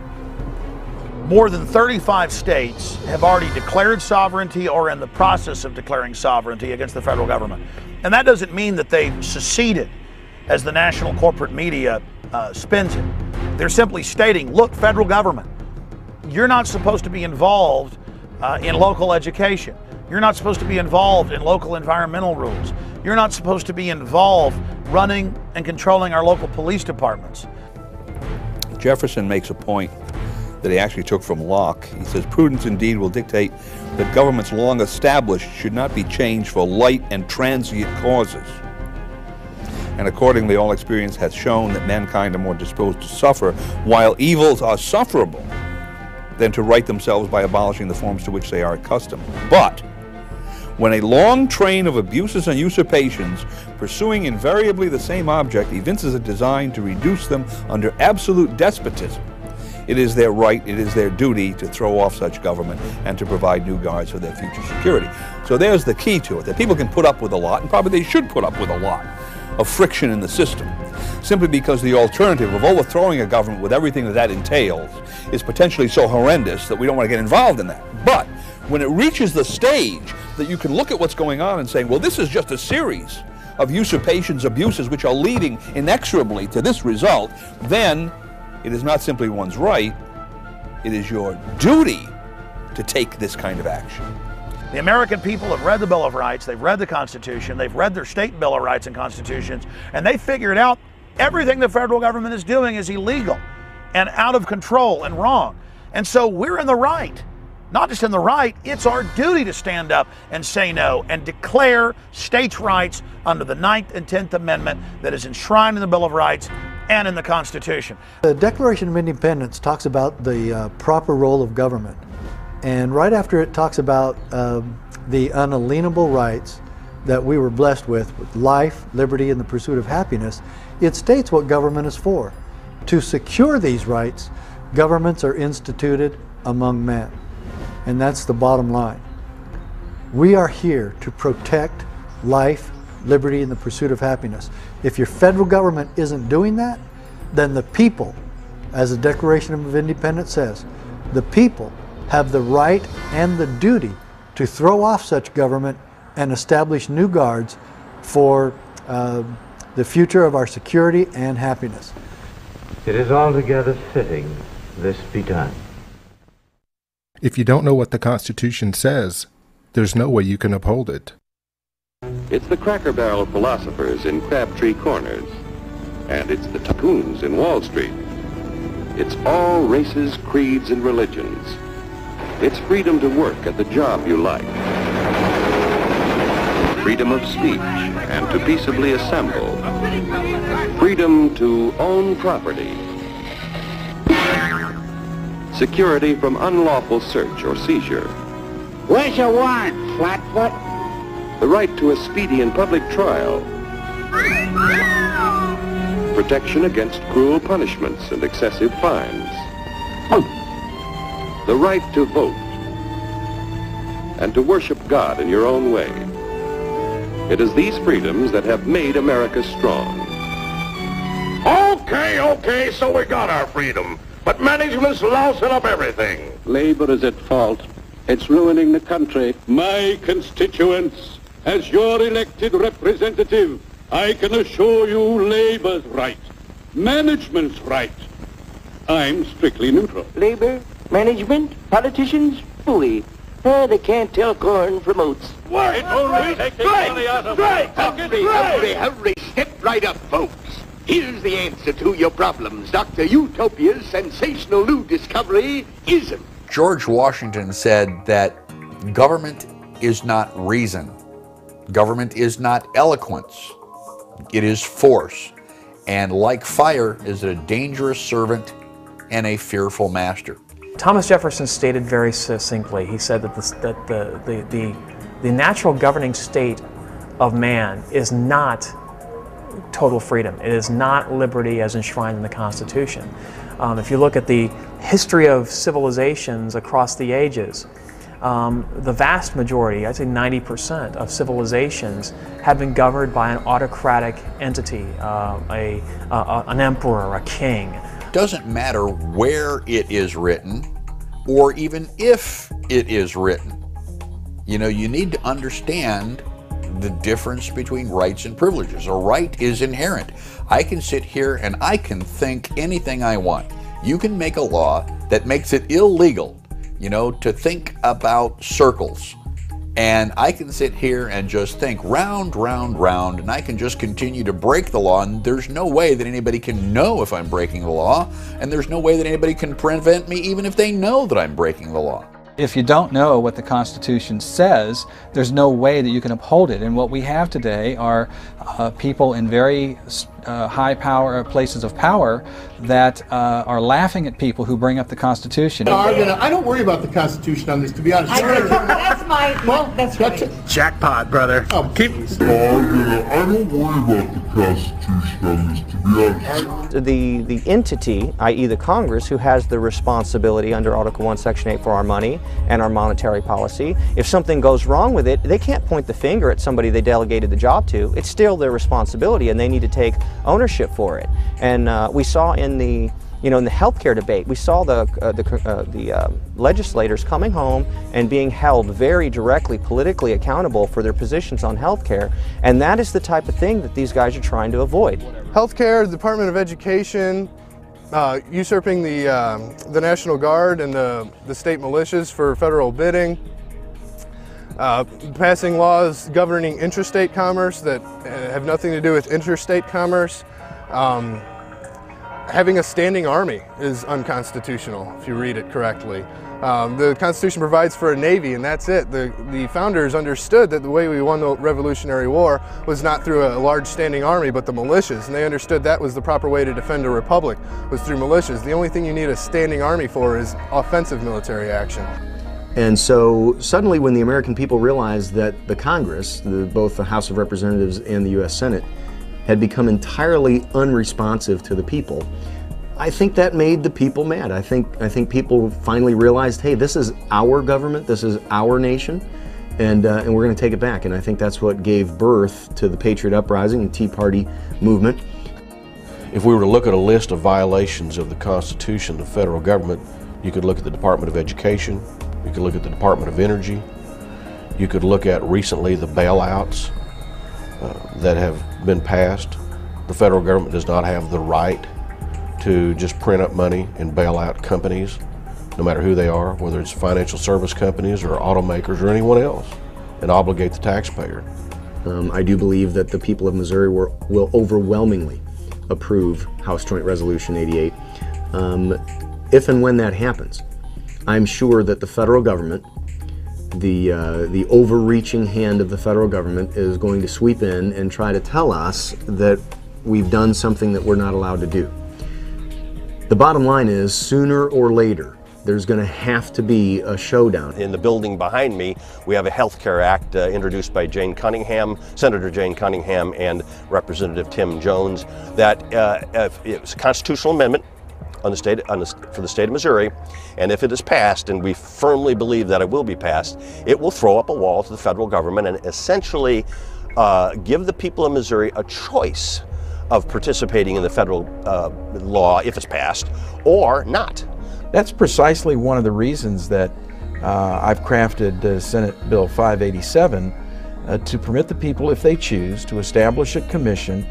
More than 35 states have already declared sovereignty or in the process of declaring sovereignty against the federal government. And that doesn't mean that they've seceded, as the national corporate media spins it. They're simply stating, look, federal government, you're not supposed to be involved in local education. You're not supposed to be involved in local environmental rules. You're not supposed to be involved running and controlling our local police departments. Jefferson makes a point that he actually took from Locke. He says, prudence indeed will dictate that governments long established should not be changed for light and transient causes. And accordingly, all experience has shown that mankind are more disposed to suffer, while evils are sufferable, than to right themselves by abolishing the forms to which they are accustomed. But when a long train of abuses and usurpations, pursuing invariably the same object, evinces a design to reduce them under absolute despotism, it is their right, it is their duty to throw off such government and to provide new guards for their future security. So there's the key to it, that people can put up with a lot, and probably they should put up with a lot, of friction in the system, simply because the alternative of overthrowing a government with everything that that entails is potentially so horrendous that we don't want to get involved in that. But when it reaches the stage that you can look at what's going on and say, well, this is just a series of usurpations, abuses, which are leading inexorably to this result, then it is not simply one's right, it is your duty to take this kind of action. The American people have read the Bill of Rights, they've read the Constitution, they've read their state Bill of Rights and Constitutions, and they figured out everything the federal government is doing is illegal and out of control and wrong. And so we're in the right. Not just in the right, it's our duty to stand up and say no and declare states' rights under the 9th and 10th Amendment that is enshrined in the Bill of Rights and in the Constitution. The Declaration of Independence talks about the proper role of government. And right after it talks about the unalienable rights that we were blessed with life, liberty, and the pursuit of happiness, it states what government is for. To secure these rights, governments are instituted among men. And that's the bottom line. We are here to protect life, liberty, and the pursuit of happiness. If your federal government isn't doing that, then the people, as the Declaration of Independence says, the people have the right and the duty to throw off such government and establish new guards for the future of our security and happiness. It is altogether fitting this be done. If you don't know what the Constitution says, there's no way you can uphold it. It's the Cracker Barrel philosophers in Crabtree Corners, and it's the tycoons in Wall Street. It's all races, creeds, and religions. It's freedom to work at the job you like. Freedom of speech and to peaceably assemble. Freedom to own property. Security from unlawful search or seizure. Where's your warrant, Flatfoot? The right to a speedy and public trial. Protection against cruel punishments and excessive fines. The right to vote. And to worship God in your own way. It is these freedoms that have made America strong. Okay, so we got our freedom. But management's lousing up everything. Labor is at fault. It's ruining the country. My constituents, as your elected representative, I can assure you Labor's right, management's right. I'm strictly neutral. Labor, management, politicians, phooey. They can't tell corn from oats. Wait, Hurry, step right up, folks. Here's the answer to your problems. Dr. Utopia's sensational new discovery isn't. George Washington said that government is not reason. Government is not eloquence. It is force. And like fire, is a dangerous servant and a fearful master. Thomas Jefferson stated very succinctly, he said that the natural governing state of man is not total freedom. It is not liberty as enshrined in the Constitution. If you look at the history of civilizations across the ages, the vast majority, I'd say 90% of civilizations have been governed by an autocratic entity, an emperor, a king. Doesn't matter where it is written or even if it is written. You know, you need to understand the difference between rights and privileges. A right is inherent. I can sit here and I can think anything I want. You can make a law that makes it illegal, you know, to think about circles. And I can sit here and just think round, round, round, and I can just continue to break the law, and there's no way that anybody can know if I'm breaking the law, and there's no way that anybody can prevent me even if they know that I'm breaking the law. If you don't know what the Constitution says, there's no way that you can uphold it. And what we have today are people in very high power places of power that are laughing at people who bring up the Constitution. I don't worry about the Constitution on this, to be honest. That's right. Jackpot, brother. Oh, keep. I don't worry about the Constitution on this, to be honest. The entity, i.e. the Congress, who has the responsibility under Article 1, Section 8 for our money and our monetary policy, if something goes wrong with it, they can't point the finger at somebody they delegated the job to. It's still their responsibility, and they need to take ownership for it. And we saw in the in the healthcare debate, we saw the legislators coming home and being held very directly politically accountable for their positions on healthcare, and that is the type of thing that these guys are trying to avoid. Healthcare, the Department of Education, usurping the National Guard and the state militias for federal bidding, passing laws governing interstate commerce that have nothing to do with interstate commerce. Having a standing army is unconstitutional, if you read it correctly. The Constitution provides for a navy, and that's it. The founders understood that the way we won the Revolutionary War was not through a large standing army, but the militias, and they understood that was the proper way to defend a republic, was through militias. The only thing you need a standing army for is offensive military action. And so suddenly when the American people realized that the Congress, both the House of Representatives and the U.S. Senate, had become entirely unresponsive to the people, I think that made the people mad. I think people finally realized, hey, this is our government, this is our nation, and we're going to take it back. And I think that's what gave birth to the Patriot Uprising and Tea Party movement. If we were to look at a list of violations of the Constitution, the federal government, You could look at the Department of Education. You could look at the Department of Energy. You could look at recently the bailouts that have been passed. The federal government does not have the right to just print up money and bail out companies, no matter who they are, whether it's financial service companies or automakers or anyone else, and obligate the taxpayer. I do believe that the people of Missouri will overwhelmingly approve House Joint Resolution 88. If and when that happens, I'm sure that the federal government, the overreaching hand of the federal government, is going to sweep in and try to tell us that we've done something that we're not allowed to do. The bottom line is, sooner or later, there's going to have to be a showdown. In the building behind me, we have a Health Care Act introduced by Jane Cunningham, Senator Jane Cunningham, and Representative Tim Jones. That it's a constitutional amendment for the state of Missouri, and if it is passed, and we firmly believe that it will be passed, it will throw up a wall to the federal government and essentially give the people of Missouri a choice of participating in the federal law if it's passed or not. That's precisely one of the reasons that I've crafted Senate Bill 587 to permit the people, if they choose, to establish a commission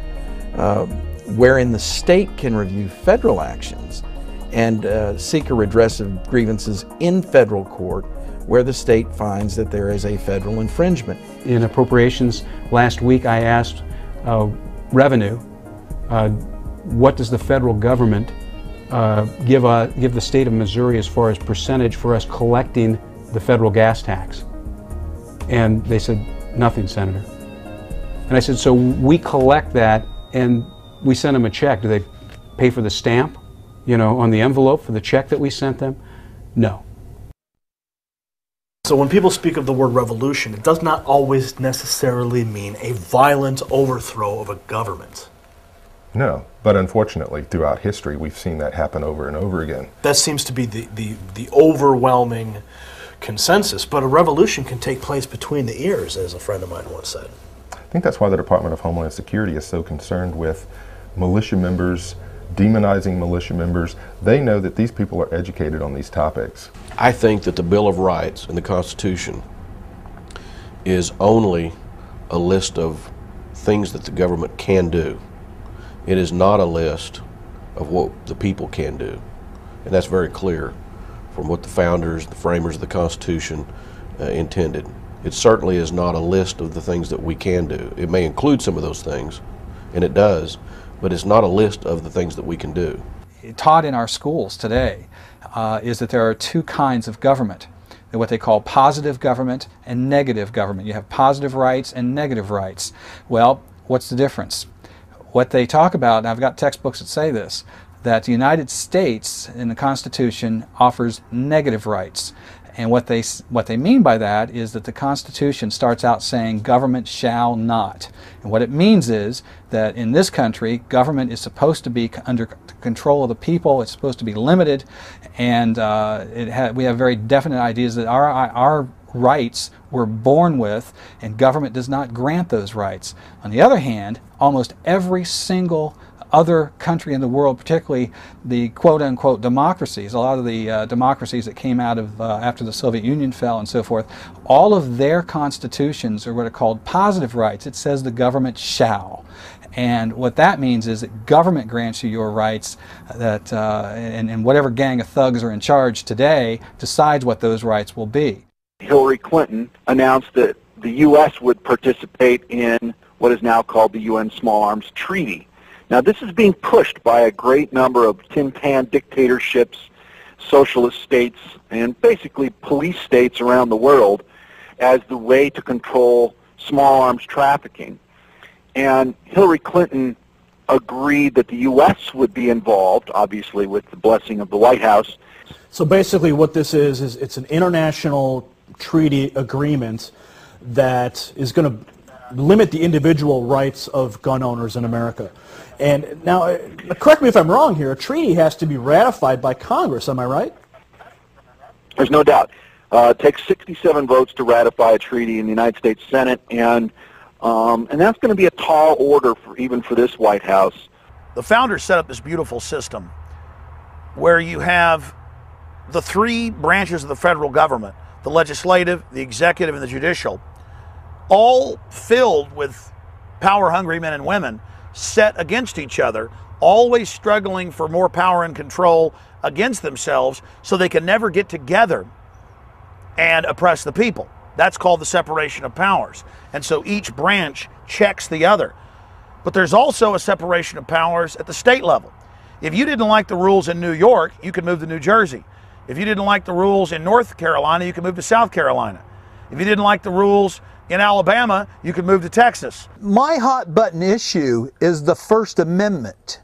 wherein the state can review federal actions and seek a redress of grievances in federal court where the state finds that there is a federal infringement. In appropriations last week, I asked Revenue, what does the federal government give the state of Missouri as far as percentage for us collecting the federal gas tax? And they said, nothing, Senator. And I said, so we collect that and we send them a check. Do they pay for the stamp, you know, on the envelope for the check that we sent them? No. So when people speak of the word revolution, it does not always necessarily mean a violent overthrow of a government. No, but unfortunately, throughout history, we've seen that happen over and over again. That seems to be the overwhelming consensus, but a revolution can take place between the ears, as a friend of mine once said. I think that's why the Department of Homeland Security is so concerned with militia members, demonizing militia members. They know that these people are educated on these topics. I think that the Bill of Rights and the Constitution is only a list of things that the government can do. It is not a list of what the people can do. And that's very clear from what the founders, the framers of the Constitution intended. It certainly is not a list of the things that we can do. It may include some of those things, and it does, but it's not a list of the things that we can do. Taught in our schools today is that there are two kinds of government. What they call positive government and negative government. You have positive rights and negative rights. Well, what's the difference? What they talk about, and I've got textbooks that say this, that the United States in the Constitution offers negative rights. And what they mean by that is that the Constitution starts out saying government shall not. And what it means is that in this country, government is supposed to be under control of the people. It's supposed to be limited, and we have very definite ideas that our rights we're born with, and government does not grant those rights. On the other hand, almost every single other country in the world, particularly the quote-unquote democracies, a lot of the democracies that came out of after the Soviet Union fell and so forth, all of their constitutions are what are called positive rights. It says the government shall. And what that means is that government grants you your rights, that and whatever gang of thugs are in charge today decides what those rights will be. Hillary Clinton announced that the U.S. would participate in what is now called the UN Small Arms Treaty. Now, this is being pushed by a great number of tin pan dictatorships, socialist states, and basically police states around the world as the way to control small arms trafficking. And Hillary Clinton agreed that the U.S. would be involved, obviously with the blessing of the White House. So basically what this is it's an international treaty agreement that is going to limit the individual rights of gun owners in America. And now, correct me if I'm wrong here, a treaty has to be ratified by Congress, am I right? There's no doubt. It takes 67 votes to ratify a treaty in the United States Senate, and that's going to be a tall order even for this White House. The founders set up this beautiful system where you have the three branches of the federal government, the legislative, the executive, and the judicial, all filled with power-hungry men and women, set against each other, always struggling for more power and control against themselves so they can never get together and oppress the people. That's called the separation of powers. And so each branch checks the other. But there's also a separation of powers at the state level. If you didn't like the rules in New York, you could move to New Jersey. If you didn't like the rules in North Carolina, you could move to South Carolina. If you didn't like the rules in Alabama, you could move to Texas. My hot button issue is the First Amendment.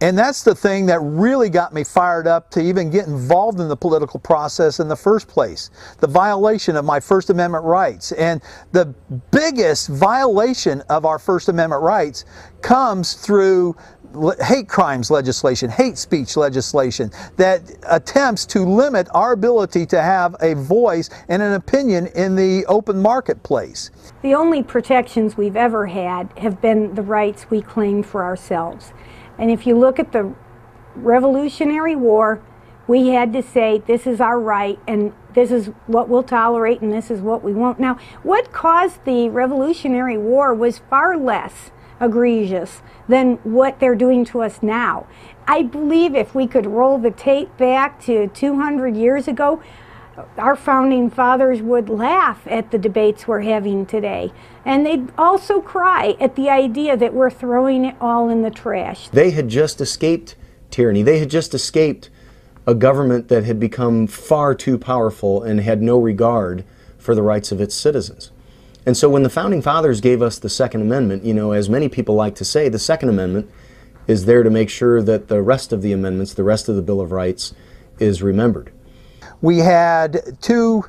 And that's the thing that really got me fired up to even get involved in the political process in the first place. The violation of my First Amendment rights. And the biggest violation of our First Amendment rights comes through hate crimes legislation, hate speech legislation that attempts to limit our ability to have a voice and an opinion in the open marketplace. The only protections we've ever had have been the rights we claim for ourselves. And if you look at the Revolutionary War, we had to say this is our right and this is what we'll tolerate and this is what we won't. Now, what caused the Revolutionary War was far less egregious than what they're doing to us now. I believe if we could roll the tape back to 200 years ago, our founding fathers would laugh at the debates we're having today. And they'd also cry at the idea that we're throwing it all in the trash. They had just escaped tyranny. They had just escaped a government that had become far too powerful and had no regard for the rights of its citizens. And so when the Founding Fathers gave us the Second Amendment, you know, as many people like to say, the Second Amendment is there to make sure that the rest of the amendments, the rest of the Bill of Rights, is remembered. We had two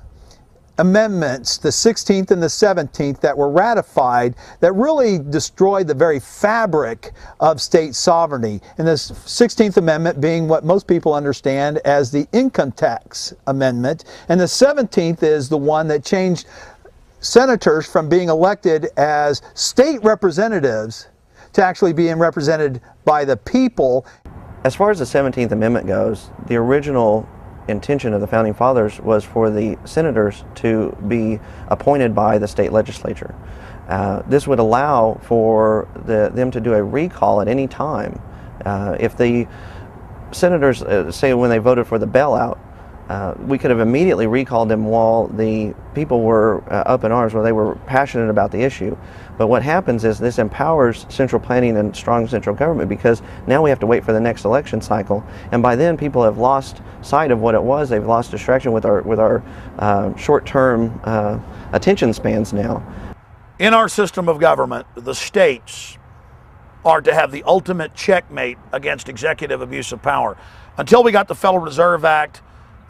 amendments, the 16th and the 17th, that were ratified that really destroyed the very fabric of state sovereignty. And the 16th Amendment being what most people understand as the income tax amendment. And the 17th is the one that changed senators from being elected as state representatives to actually being represented by the people. As far as the 17th Amendment goes, the original intention of the Founding Fathers was for the senators to be appointed by the state legislature. This would allow for them to do a recall at any time. If the senators, say when they voted for the bailout, we could have immediately recalled them while the people were up in arms, where they were passionate about the issue. But what happens is this empowers central planning and strong central government, because now we have to wait for the next election cycle, and by then people have lost sight of what it was. They've lost distraction with our short-term attention spans now. In our system of government, the states are to have the ultimate checkmate against executive abuse of power. Until we got the Federal Reserve Act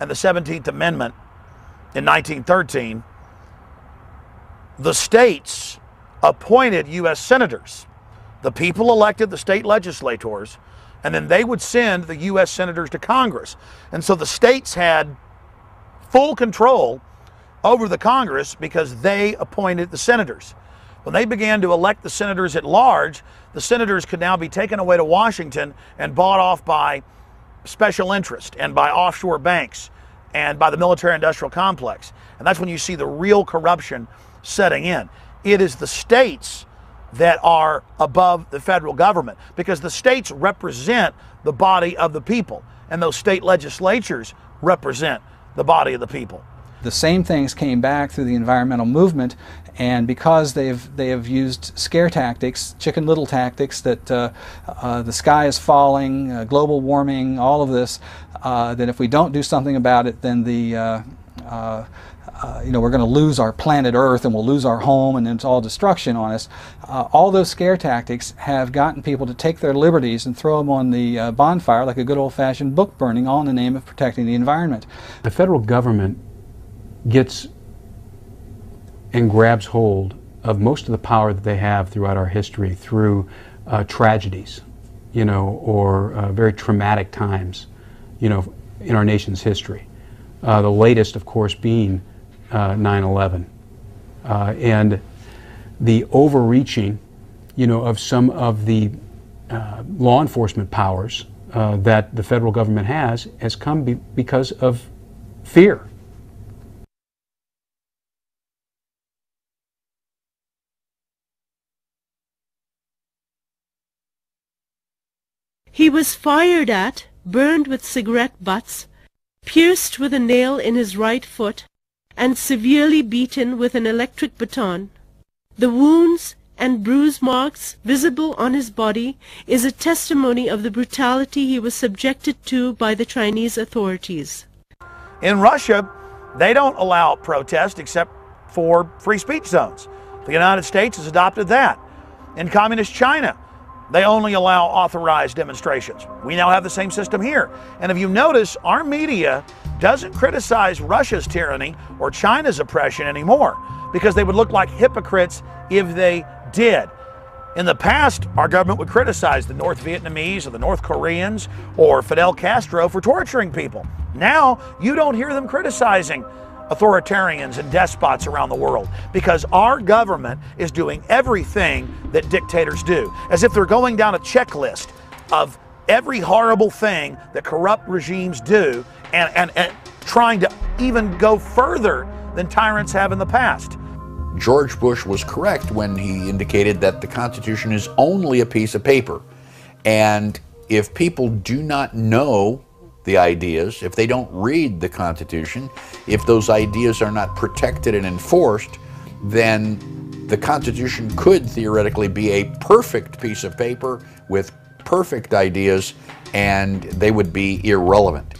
and the 17th Amendment in 1913, the states appointed U.S. senators. The people elected the state legislators, and then they would send the U.S. senators to Congress. And so the states had full control over the Congress because they appointed the senators. When they began to elect the senators at large, the senators could now be taken away to Washington and bought off by special interest and by offshore banks and by the military-industrial complex. And that's when you see the real corruption setting in. It is the states that are above the federal government, because the states represent the body of the people, and those state legislatures represent the body of the people. The same things came back through the environmental movement, and because they have used scare tactics, Chicken Little tactics, that the sky is falling, global warming, all of this, that if we don't do something about it, then the we're going to lose our planet Earth and we'll lose our home and it's all destruction on us. All those scare tactics have gotten people to take their liberties and throw them on the bonfire like a good old-fashioned book burning, all in the name of protecting the environment. The federal government gets and grabs hold of most of the power that they have throughout our history through tragedies, or very traumatic times, in our nation's history. The latest, of course, being 9/11, and the overreaching, of some of the law enforcement powers that the federal government has come because of fear. He was fired at, burned with cigarette butts, pierced with a nail in his right foot, and severely beaten with an electric baton. The wounds and bruise marks visible on his body is a testimony of the brutality he was subjected to by the Chinese authorities. In Russia, they don't allow protest except for free speech zones. The United States has adopted that. In communist China, they only allow authorized demonstrations. We now have the same system here. And if you notice, our media doesn't criticize Russia's tyranny or China's oppression anymore, because they would look like hypocrites if they did. In the past, our government would criticize the North Vietnamese or the North Koreans or Fidel Castro for torturing people. Now, you don't hear them criticizing authoritarians and despots around the world, because our government is doing everything that dictators do, as if they're going down a checklist of every horrible thing that corrupt regimes do, and trying to even go further than tyrants have in the past. George Bush was correct when he indicated that the Constitution is only a piece of paper. And if people do not know the ideas, if they don't read the Constitution, if those ideas are not protected and enforced, then the Constitution could theoretically be a perfect piece of paper with perfect ideas, and they would be irrelevant.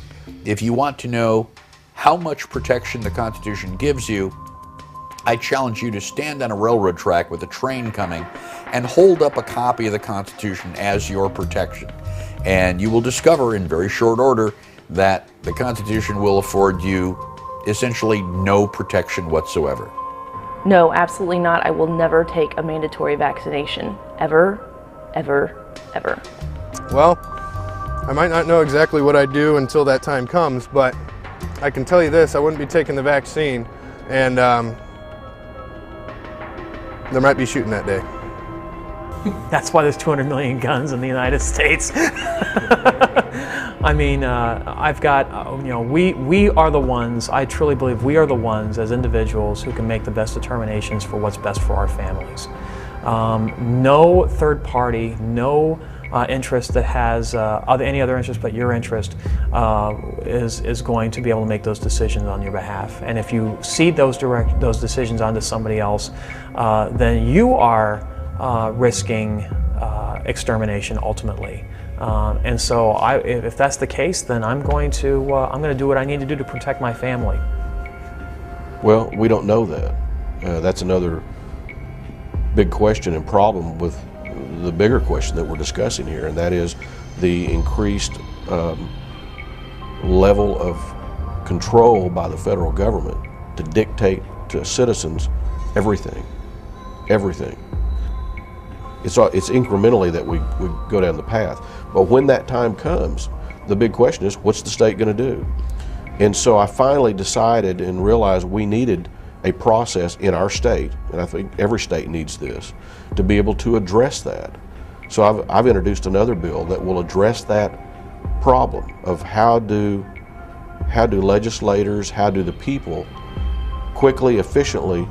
If you want to know how much protection the Constitution gives you, I challenge you to stand on a railroad track with a train coming and hold up a copy of the Constitution as your protection. And you will discover in very short order that the Constitution will afford you essentially no protection whatsoever. No, absolutely not. I will never take a mandatory vaccination. Ever, ever, ever. Well, I might not know exactly what I do until that time comes, but I can tell you this, I wouldn't be taking the vaccine, and there might be shooting that day. That's why there's 200 million guns in the United States. I mean, I've got, you know, we are the ones, I truly believe we are the ones as individuals who can make the best determinations for what's best for our families. No third party, no interest that has any other interest but your interest is going to be able to make those decisions on your behalf. And if you cede those decisions onto somebody else, then you are risking extermination ultimately. And so, if that's the case, then I'm going to do what I need to do to protect my family. Well, we don't know that. That's another big question and problem with the bigger question that we're discussing here, and that is the increased level of control by the federal government to dictate to citizens everything. It's incrementally that we go down the path. But when that time comes, the big question is, what's the state going to do? And so I finally decided and realized we needed a process in our state, and I think every state needs this, to be able to address that. So I've introduced another bill that will address that problem of how do legislators, how do the people quickly, efficiently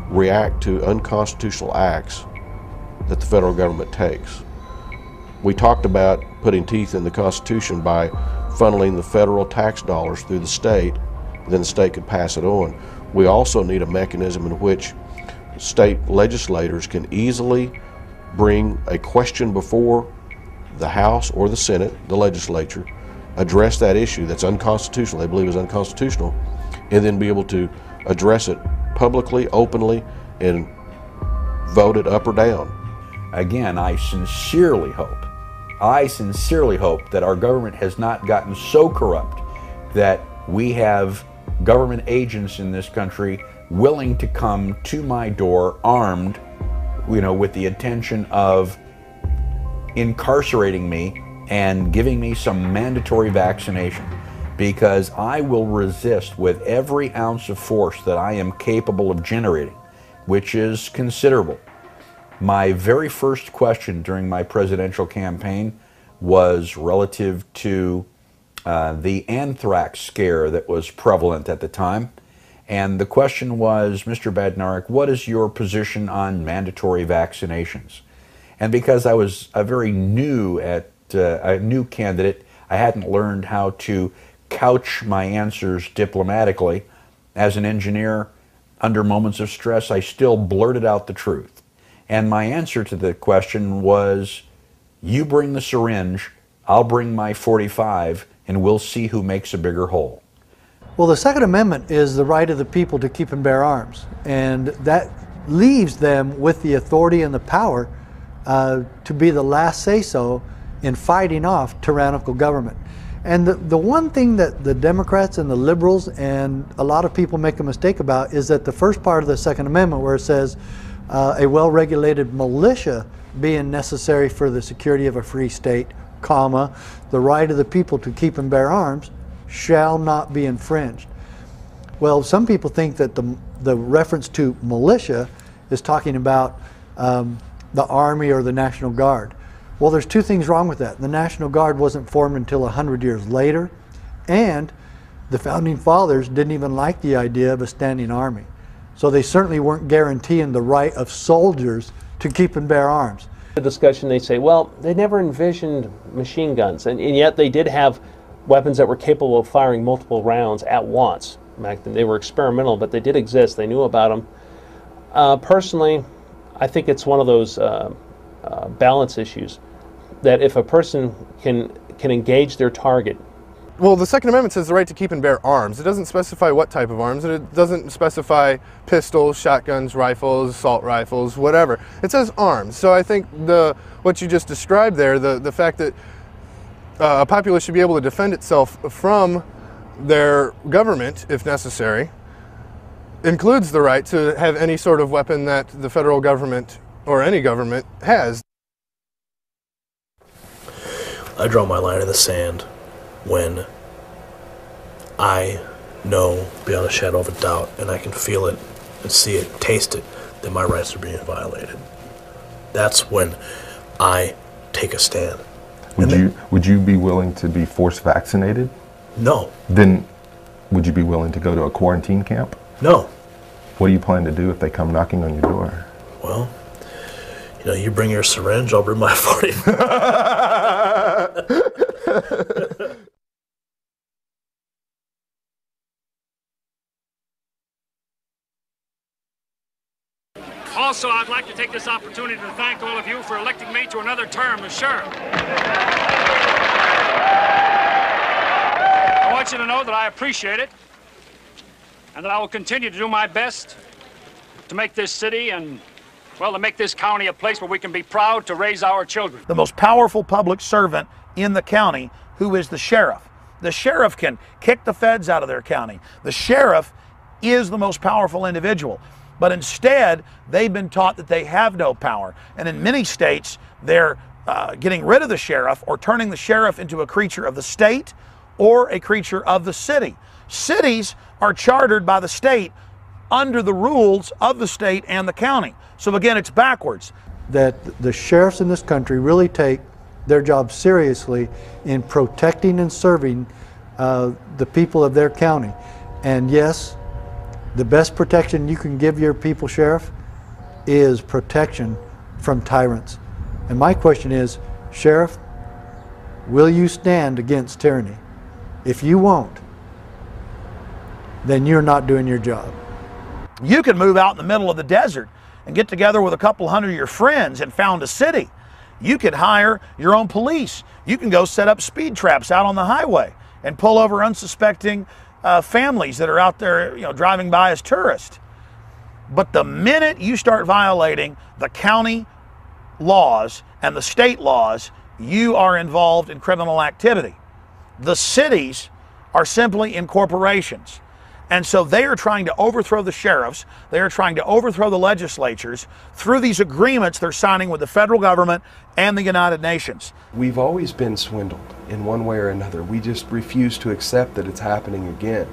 react to unconstitutional acts that the federal government takes. We talked about putting teeth in the Constitution by funneling the federal tax dollars through the state, then the state could pass it on. We also need a mechanism in which state legislators can easily bring a question before the House or the Senate, the legislature, address that issue that's unconstitutional, they believe is unconstitutional, and then be able to address it publicly, openly, and vote it up or down. Again, I sincerely hope that our government has not gotten so corrupt that we have government agents in this country willing to come to my door armed, with the intention of incarcerating me and giving me some mandatory vaccination, because I will resist with every ounce of force that I am capable of generating, which is considerable. My very first question during my presidential campaign was relative to the anthrax scare that was prevalent at the time. And the question was, Mr. Badnarik, what is your position on mandatory vaccinations? And because I was a very new candidate, I hadn't learned how to couch my answers diplomatically. As an engineer, under moments of stress, I still blurted out the truth. And my answer to the question was, you bring the syringe, I'll bring my .45, and we'll see who makes a bigger hole. Well, the Second Amendment is the right of the people to keep and bear arms, and that leaves them with the authority and the power to be the last say-so in fighting off tyrannical government. And the one thing that the Democrats and the liberals and a lot of people make a mistake about is that the first part of the Second Amendment, where it says a well-regulated militia being necessary for the security of a free state, comma, the right of the people to keep and bear arms shall not be infringed. Well, some people think that the reference to militia is talking about the Army or the National Guard. Well, there's two things wrong with that. The National Guard wasn't formed until 100 years later, and the Founding Fathers didn't even like the idea of a standing army. So they certainly weren't guaranteeing the right of soldiers to keep and bear arms. The discussion, they say, well, they never envisioned machine guns, and yet they did have weapons that were capable of firing multiple rounds at once. In fact, they were experimental, but they did exist. They knew about them. Personally, I think it's one of those balance issues, that if a person can engage their target. Well, the Second Amendment says the right to keep and bear arms. It doesn't specify what type of arms, and it doesn't specify pistols, shotguns, rifles, assault rifles, whatever. It says arms. So I think what you just described there, the fact that a populace should be able to defend itself from their government, if necessary, includes the right to have any sort of weapon that the federal government or any government has. I draw my line in the sand when I know beyond a shadow of a doubt, and I can feel it and see it, taste it, that my rights are being violated. That's when I take a stand. Would you be willing to be force vaccinated? No. Then would you be willing to go to a quarantine camp? No. What do you plan to do if they come knocking on your door? Well, you know, you bring your syringe, I'll bring my 40. Also, I'd like to take this opportunity to thank all of you for electing me to another term as sheriff. I want you to know that I appreciate it, and that I will continue to do my best to make this city and, well, to make this county a place where we can be proud to raise our children. The most powerful public servant in the county, who is the sheriff. The sheriff can kick the feds out of their county. The sheriff is the most powerful individual. But instead, they've been taught that they have no power. And in many states, they're getting rid of the sheriff or turning the sheriff into a creature of the state or a creature of the city. Cities are chartered by the state under the rules of the state and the county. So again, it's backwards. That the sheriffs in this country really take their job seriously in protecting and serving the people of their county. And yes, the best protection you can give your people, Sheriff, is protection from tyrants. And my question is, Sheriff, will you stand against tyranny? If you won't, then you're not doing your job. You can move out in the middle of the desert and get together with a couple hundred of your friends and found a city. You could hire your own police. You can go set up speed traps out on the highway and pull over unsuspecting families that are out there, you know, driving by as tourists. But the minute you start violating the county laws and the state laws, you are involved in criminal activity. The cities are simply incorporations. And so they are trying to overthrow the sheriffs, they are trying to overthrow the legislatures through these agreements they're signing with the federal government and the United Nations. We've always been swindled in one way or another. We just refuse to accept that it's happening again.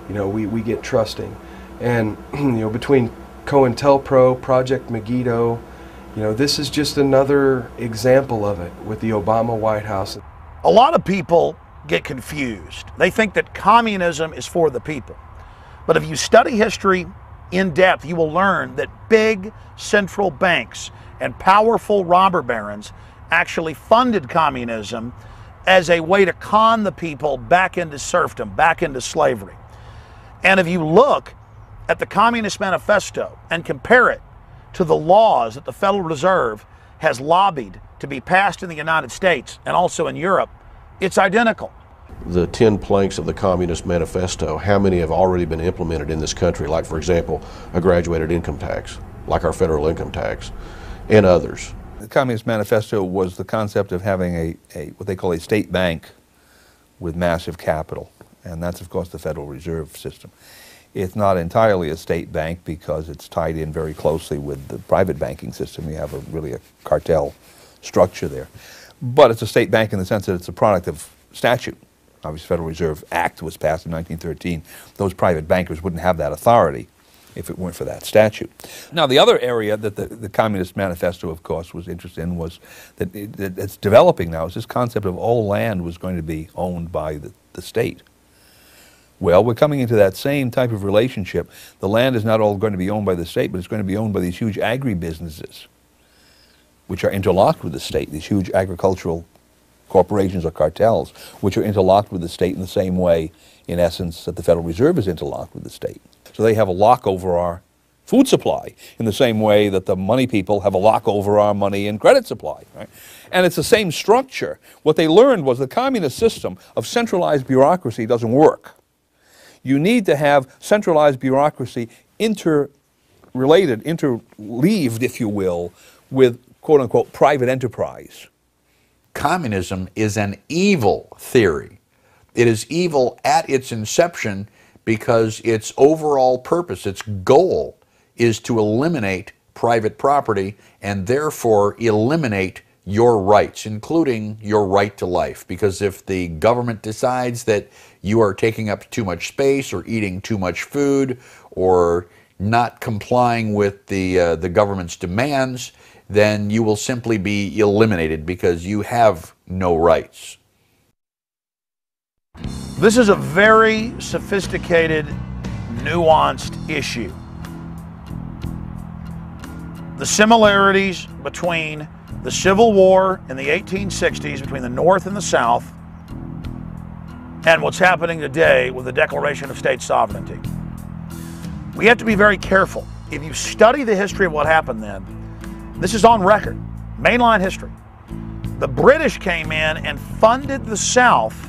You know, we get trusting. And, you know, between COINTELPRO, Project Megiddo, You know, this is just another example of it with the Obama White House. A lot of people get confused. They think that communism is for the people. But if you study history in depth, you will learn that big central banks and powerful robber barons actually funded communism as a way to con the people back into serfdom, back into slavery. And if you look at the Communist Manifesto and compare it to the laws that the Federal Reserve has lobbied to be passed in the United States and also in Europe, it's identical. The 10 planks of the Communist Manifesto, how many have already been implemented in this country? Like, for example, a graduated income tax, like our federal income tax, and others. The Communist Manifesto was the concept of having what they call a state bank with massive capital, and that's, of course, the Federal Reserve System. It's not entirely a state bank because it's tied in very closely with the private banking system. You have really a cartel structure there. But it's a state bank in the sense that it's a product of statute. Obviously, the Federal Reserve Act was passed in 1913. Those private bankers wouldn't have that authority if it weren't for that statute. Now, the other area that the Communist Manifesto, of course, was interested in was that it's developing now is this concept of all land was going to be owned by the state. Well, we're coming into that same type of relationship. The land is not all going to be owned by the state, but it's going to be owned by these huge agribusinesses, which are interlocked with the state, these huge agricultural corporations or cartels, which are interlocked with the state in the same way, in essence, that the Federal Reserve is interlocked with the state. So they have a lock over our food supply in the same way that the money people have a lock over our money and credit supply. Right? And it's the same structure. What they learned was the communist system of centralized bureaucracy doesn't work. You need to have centralized bureaucracy interrelated, interleaved, if you will, with quote-unquote private enterprise. Communism is an evil theory. It is evil at its inception because its overall purpose, its goal, is to eliminate private property and therefore eliminate your rights, including your right to life. Because if the government decides that you are taking up too much space or eating too much food or not complying with the government's demands, then you will simply be eliminated because you have no rights. This is a very sophisticated, nuanced issue. The similarities between the Civil War in the 1860s between the North and the South and what's happening today with the Declaration of State Sovereignty. We have to be very careful. If you study the history of what happened then, this is on record, mainline history. The British came in and funded the South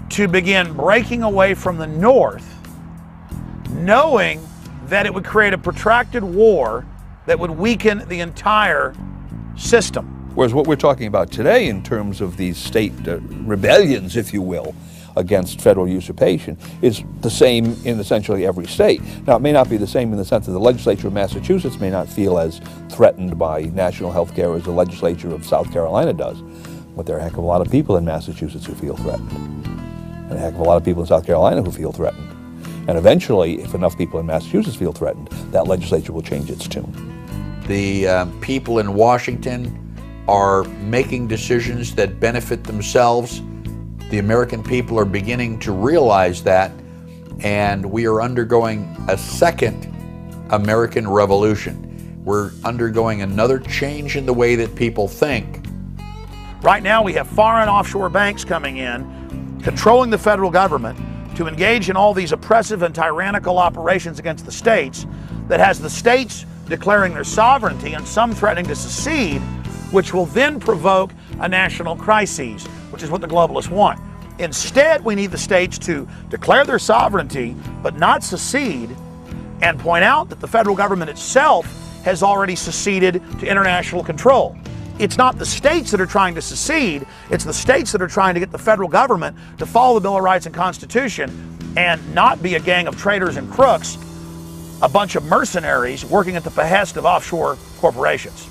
to begin breaking away from the North, knowing that it would create a protracted war that would weaken the entire system. Whereas what we're talking about today in terms of these state rebellions, if you will, against federal usurpation is the same in essentially every state. Now, it may not be the same in the sense that the legislature of Massachusetts may not feel as threatened by national health care as the legislature of South Carolina does, but there are a heck of a lot of people in Massachusetts who feel threatened, and a heck of a lot of people in South Carolina who feel threatened. And eventually, if enough people in Massachusetts feel threatened, that legislature will change its tune. The people in Washington are making decisions that benefit themselves. The American people are beginning to realize that, and we are undergoing a second American Revolution. We're undergoing another change in the way that people think. Right now we have foreign offshore banks coming in, controlling the federal government to engage in all these oppressive and tyrannical operations against the states that has the states declaring their sovereignty and some threatening to secede, which will then provoke a national crisis, which is what the globalists want. Instead, we need the states to declare their sovereignty, but not secede, and point out that the federal government itself has already seceded to international control. It's not the states that are trying to secede, it's the states that are trying to get the federal government to follow the Bill of Rights and Constitution and not be a gang of traitors and crooks, a bunch of mercenaries working at the behest of offshore corporations.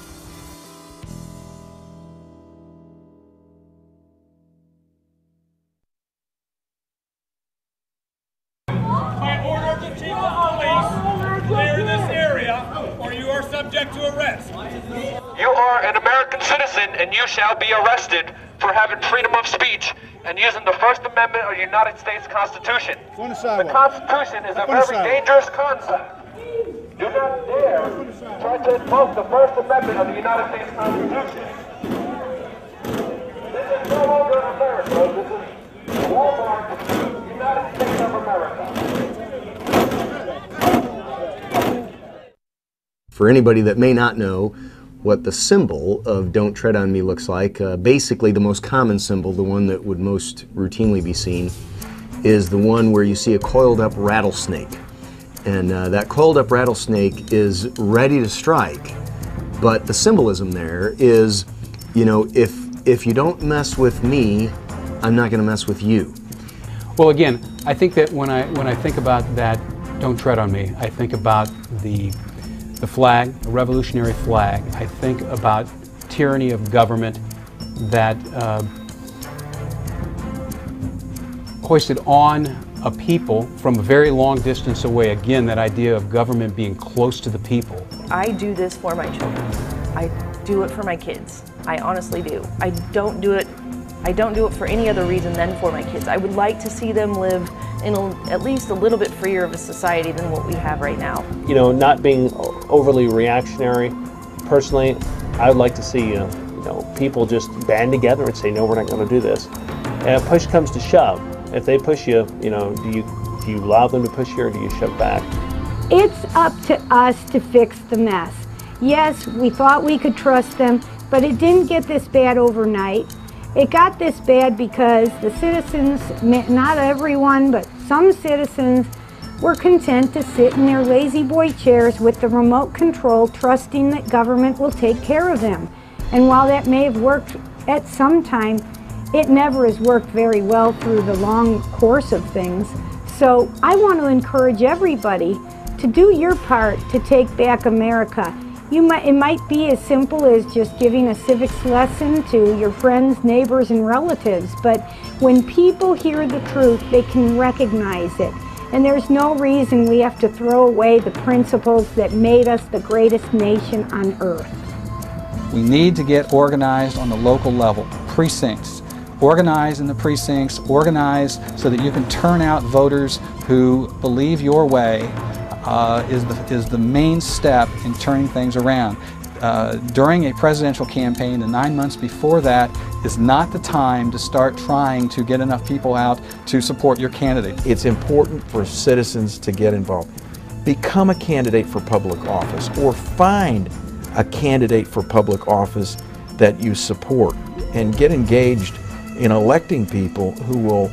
By order of the Chief of Police, clear this area, or you are subject subject to arrest. You are an American citizen and you shall be arrested for having freedom of speech and using the First Amendment of the United States Constitution. The Constitution is a very dangerous concept. Do not dare try to invoke the First Amendment of the United States Constitution. This is no longer America. This is Walmart, United States of America. For anybody that may not know what the symbol of Don't Tread on Me looks like, basically the most common symbol, the one that would most routinely be seen, is the one where you see a coiled up rattlesnake. And that coiled up rattlesnake is ready to strike, but the symbolism there is, you know, if you don't mess with me, I'm not going to mess with you. Well, again, I think that when I think about that, Don't Tread on Me, I think about the flag, the revolutionary flag. I think about tyranny of government that hoisted on a people from a very long distance away. Again, that idea of government being close to the people. I do this for my children. I do it for my kids. I honestly do. I don't do it for any other reason than for my kids. I would like to see them live in at least a little bit freer of a society than what we have right now. You know, not being overly reactionary. Personally, I would like to see people just band together and say, no, we're not going to do this. And if push comes to shove, if they push you, do you allow them to push you or do you shove back? It's up to us to fix the mess. Yes, we thought we could trust them, but it didn't get this bad overnight. It got this bad because the citizens, not everyone, but some citizens, were content to sit in their lazy boy chairs with the remote control, trusting that government will take care of them. And while that may have worked at some time, it never has worked very well through the long course of things. So I want to encourage everybody to do your part to take back America. It might be as simple as just giving a civics lesson to your friends, neighbors, and relatives, but when people hear the truth, they can recognize it. And there's no reason we have to throw away the principles that made us the greatest nation on earth. We need to get organized on the local level, precincts. Organize in the precincts, organize so that you can turn out voters who believe your way is the main step in turning things around. During a presidential campaign, the 9 months before that is not the time to start trying to get enough people out to support your candidate. It's important for citizens to get involved. Become a candidate for public office or find a candidate for public office that you support and get engaged in electing people who will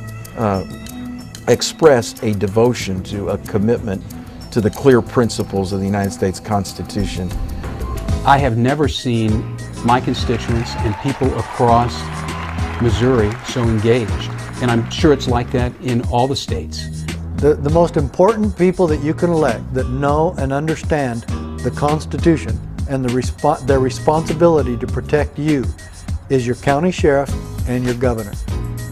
express a devotion to a commitment to the clear principles of the United States Constitution. I have never seen my constituents and people across Missouri so engaged, and I'm sure it's like that in all the states. The most important people that you can elect that know and understand the Constitution and their responsibility to protect you is your county sheriff and your governor.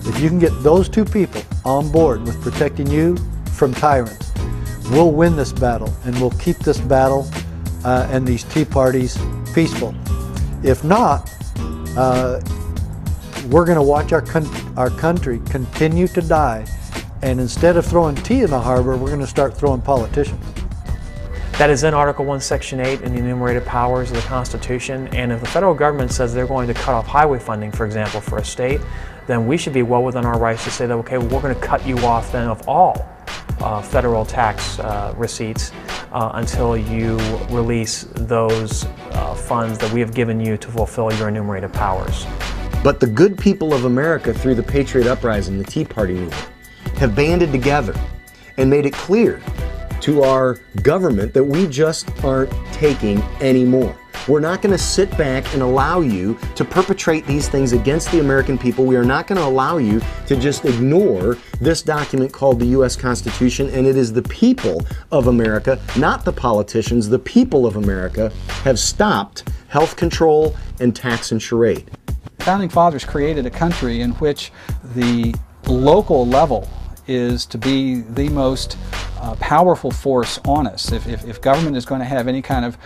If you can get those two people on board with protecting you from tyrants, we'll win this battle, and we'll keep this battle and these tea parties peaceful. If not, we're going to watch our country continue to die, and instead of throwing tea in the harbor, we're going to start throwing politicians. That is in Article 1, Section 8 in the enumerated powers of the Constitution, and if the federal government says they're going to cut off highway funding, for example, for a state, then we should be well within our rights to say that, okay, well, we're going to cut you off then of all federal tax receipts until you release those funds that we have given you to fulfill your enumerated powers. But the good people of America, through the Patriot Uprising, the Tea Party movement, have banded together and made it clear to our government that we just aren't taking anymore. We're not going to sit back and allow you to perpetrate these things against the American people. We are not going to allow you to just ignore this document called the U.S. Constitution, and it is the people of America, not the politicians, the people of America have stopped health control and tax and charade. Founding Fathers created a country in which the local level is to be the most powerful force on us. If government is going to have any kind of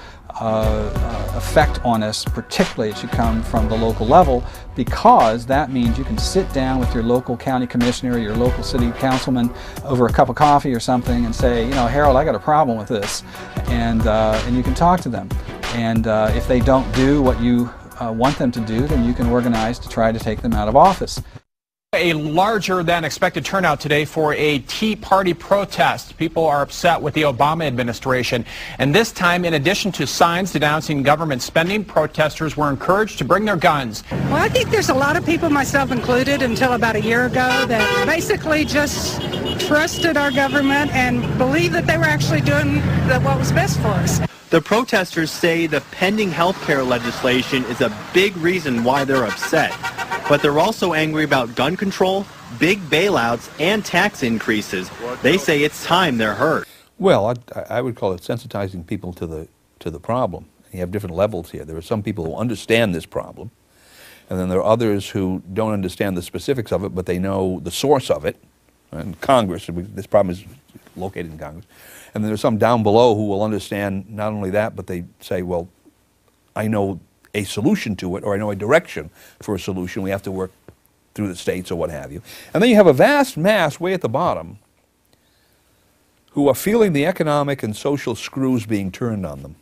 effect on us, particularly it should come from the local level, because that means you can sit down with your local county commissioner, your local city councilman over a cup of coffee or something and say, you know, Harold, I got a problem with this, and you can talk to them. And if they don't do what you want them to do, then you can organize to try to take them out of office. A larger than expected turnout today for a Tea Party protest. People are upset with the Obama administration. And this time, in addition to signs denouncing government spending, protesters were encouraged to bring their guns. Well, I think there's a lot of people, myself included, until about a year ago, that basically just trusted our government and believed that they were actually doing what was best for us. The protesters say the pending health care legislation is a big reason why they're upset. But they're also angry about gun control, big bailouts, and tax increases. They say it's time they're heard. Well, I would call it sensitizing people to the problem. You have different levels here. There are some people who understand this problem, and then there are others who don't understand the specifics of it, but they know the source of it. And Congress, this problem is located in Congress. And then there's some down below who will understand not only that, but they say, well, I know a solution to it, or I know a direction for a solution. We have to work through the states or what have you. And then you have a vast mass way at the bottom who are feeling the economic and social screws being turned on them.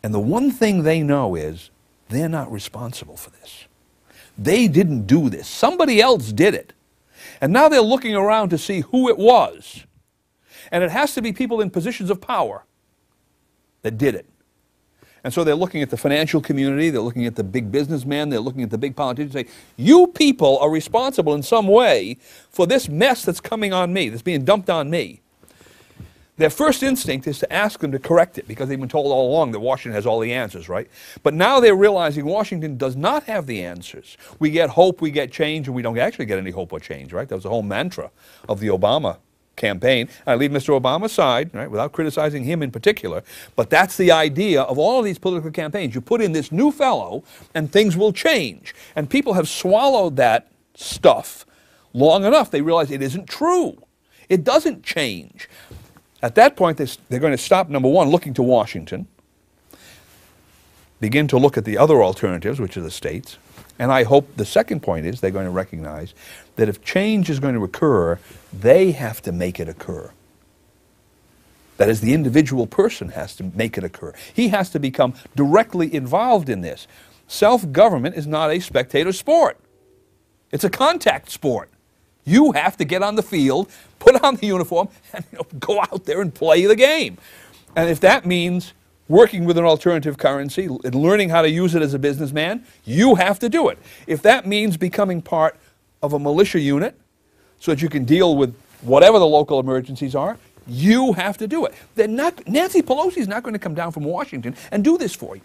And the one thing they know is they're not responsible for this. They didn't do this. Somebody else did it. And now they're looking around to see who it was. And it has to be people in positions of power that did it. And so they're looking at the financial community, they're looking at the big businessmen, they're looking at the big politicians and say, you people are responsible in some way for this mess that's coming on me, that's being dumped on me. Their first instinct is to ask them to correct it, because they've been told all along that Washington has all the answers, right? But now they're realizing Washington does not have the answers. We get hope, we get change, and we don't actually get any hope or change, right? That was the whole mantra of the Obama campaign. I leave Mr. Obama aside, right, without criticizing him in particular, but that's the idea of all of these political campaigns. You put in this new fellow and things will change. And people have swallowed that stuff long enough. They realize it isn't true. It doesn't change. At that point, they're going to stop, number one, looking to Washington, begin to look at the other alternatives, which are the states, and I hope the second point is they're going to recognize that if change is going to occur, they have to make it occur. That is, the individual person has to make it occur. He has to become directly involved in this. Self-government is not a spectator sport. It's a contact sport. You have to get on the field, put on the uniform, and go out there and play the game. And if that means working with an alternative currency and learning how to use it as a businessman, you have to do it. If that means becoming part of a militia unit so that you can deal with whatever the local emergencies are, you have to do it. Nancy Pelosi is not going to come down from Washington and do this for you.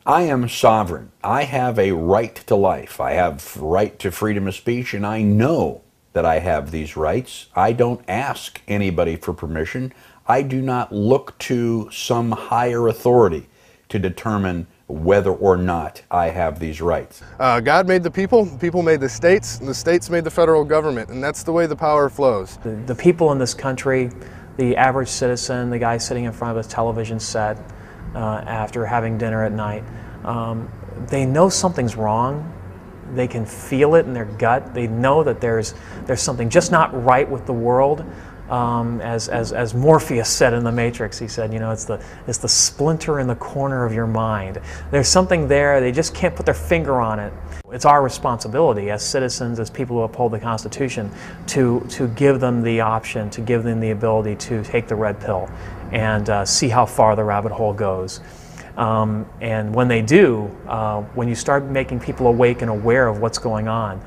I am sovereign. I have a right to life. I have right to freedom of speech, and I know that I have these rights. I don't ask anybody for permission. I do not look to some higher authority to determine whether or not I have these rights. God made the people made the states, and the states made the federal government, and that's the way the power flows. The people in this country, the average citizen, the guy sitting in front of a television set after having dinner at night, they know something's wrong. They can feel it in their gut. They know that there's something just not right with the world. As Morpheus said in The Matrix, he said, you know, it's the splinter in the corner of your mind. There's something there, they just can't put their finger on it. It's our responsibility as citizens, as people who uphold the Constitution, to give them the option, to give them the ability to take the red pill and see how far the rabbit hole goes. And when they do, when you start making people awake and aware of what's going on,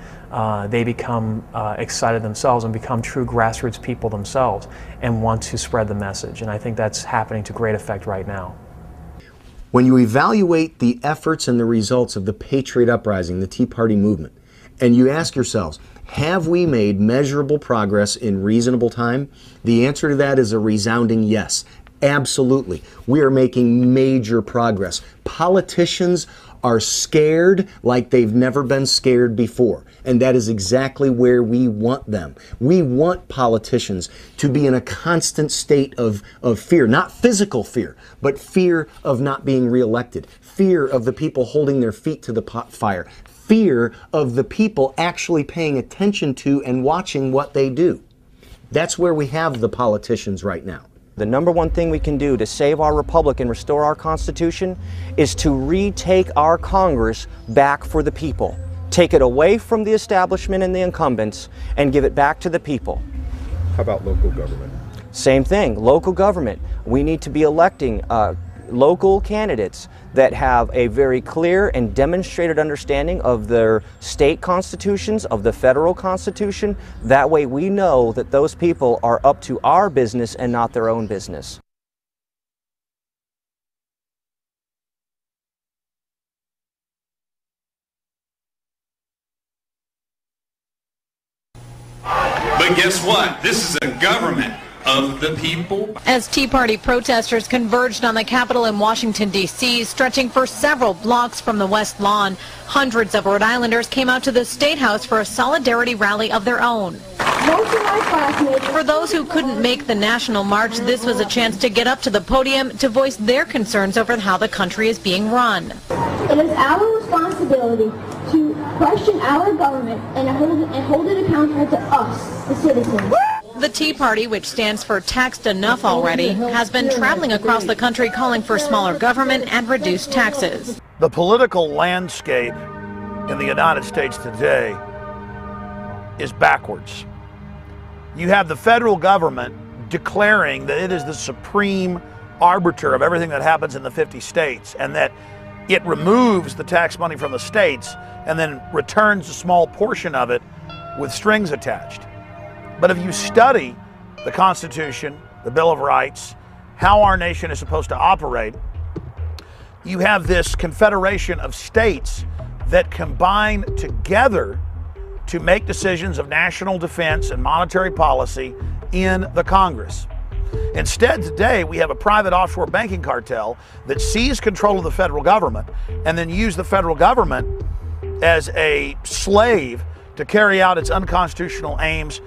they become excited themselves and become true grassroots people themselves and want to spread the message. And I think that's happening to great effect right now. When you evaluate the efforts and the results of the Patriot Uprising, the Tea Party movement, and you ask yourselves, have we made measurable progress in reasonable time? The answer to that is a resounding yes. Absolutely. We are making major progress. Politicians are scared like they've never been scared before. And that is exactly where we want them. We want politicians to be in a constant state of fear, not physical fear, but fear of not being reelected, fear of the people holding their feet to the fire, fear of the people actually paying attention to and watching what they do. That's where we have the politicians right now. The number one thing we can do to save our republic and restore our Constitution is to retake our Congress back for the people. Take it away from the establishment and the incumbents and give it back to the people. How about local government? Same thing, local government. We need to be electing local candidates that have a very clear and demonstrated understanding of their state constitutions, of the federal constitution. That way we know that those people are up to our business and not their own business. But guess what? This is a government of the people. As Tea Party protesters converged on the Capitol in Washington, D.C., stretching for several blocks from the West Lawn, hundreds of Rhode Islanders came out to the State House for a solidarity rally of their own. For those who couldn't make the national march, this was a chance to get up to the podium to voice their concerns over how the country is being run. It is our responsibility to question our government and hold it accountable to us, the citizens. The Tea Party, which stands for Taxed Enough Already, has been traveling across the country calling for smaller government and reduced taxes. The political landscape in the United States today is backwards. You have the federal government declaring that it is the supreme arbiter of everything that happens in the 50 states, and that it removes the tax money from the states and then returns a small portion of it with strings attached. But if you study the Constitution, the Bill of Rights, how our nation is supposed to operate, you have this confederation of states that combine together to make decisions of national defense and monetary policy in the Congress. Instead, today, we have a private offshore banking cartel that seized control of the federal government and then used the federal government as a slave to carry out its unconstitutional aims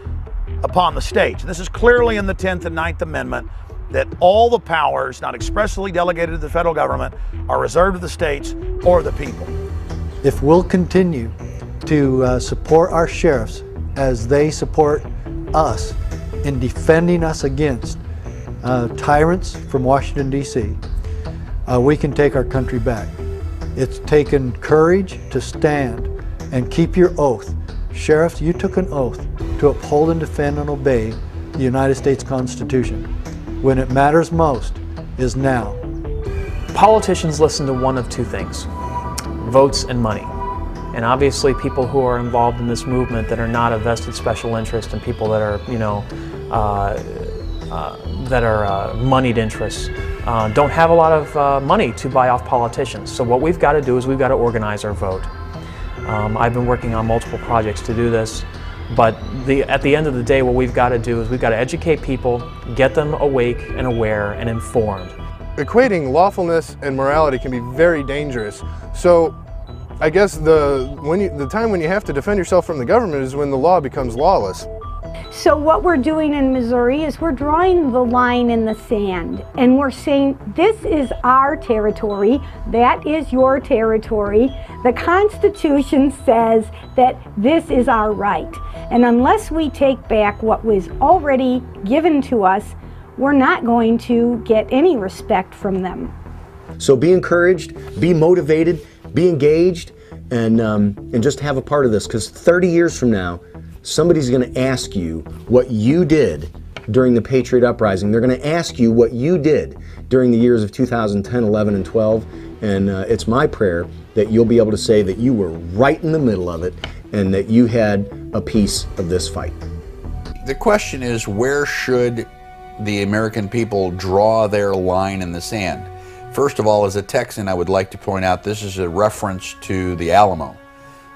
upon the states. And this is clearly in the 10th and 9th Amendment, that all the powers not expressly delegated to the federal government are reserved to the states or the people. If we'll continue to support our sheriffs as they support us in defending us against tyrants from Washington, D.C., we can take our country back. It's taken courage to stand and keep your oath. Sheriffs, you took an oath to uphold and defend and obey the United States Constitution. When it matters most is now. Politicians listen to one of two things: votes and money. And obviously people who are involved in this movement that are not a vested special interest and people that are, moneyed interests don't have a lot of money to buy off politicians. So what we've got to do is we've got to organize our vote. I've been working on multiple projects to do this, but at the end of the day, what we've got to do is we've got to educate people, get them awake and aware and informed. Equating lawfulness and morality can be very dangerous. So I guess the time when you have to defend yourself from the government is when the law becomes lawless. So what we're doing in Missouri is we're drawing the line in the sand, and we're saying this is our territory, that is your territory. The Constitution says that this is our right, and unless we take back what was already given to us, we're not going to get any respect from them. So be encouraged, be motivated, be engaged, and just have a part of this, because 30 years from now, somebody's going to ask you what you did during the Patriot Uprising. They're going to ask you what you did during the years of 2010, 11, and 12. And it's my prayer that you'll be able to say that you were right in the middle of it and that you had a piece of this fight. The question is, where should the American people draw their line in the sand? First of all, as a Texan, I would like to point out this is a reference to the Alamo.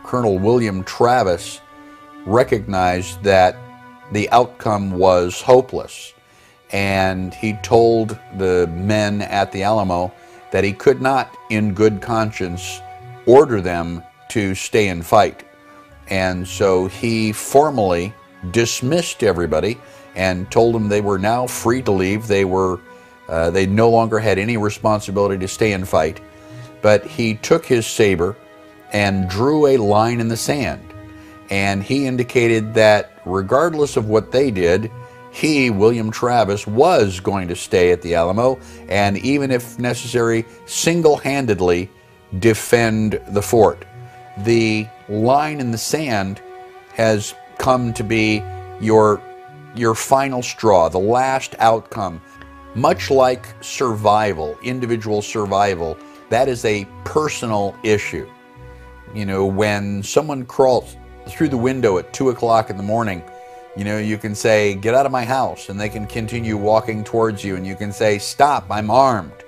Colonel William Travis recognized that the outcome was hopeless, and he told the men at the Alamo that he could not, in good conscience, order them to stay and fight. And so he formally dismissed everybody and told them they were now free to leave. They no longer had any responsibility to stay and fight. But he took his saber and drew a line in the sand. And he indicated that regardless of what they did, he, William Travis, was going to stay at the Alamo and, even if necessary, single-handedly defend the fort. The line in the sand has come to be your final straw, the last outcome. Much like survival, individual survival, that is a personal issue. You know, when someone crawls through the window at 2 o'clock in the morning, you know, you can say, "Get out of my house," and they can continue walking towards you, and you can say, "Stop, I'm armed,"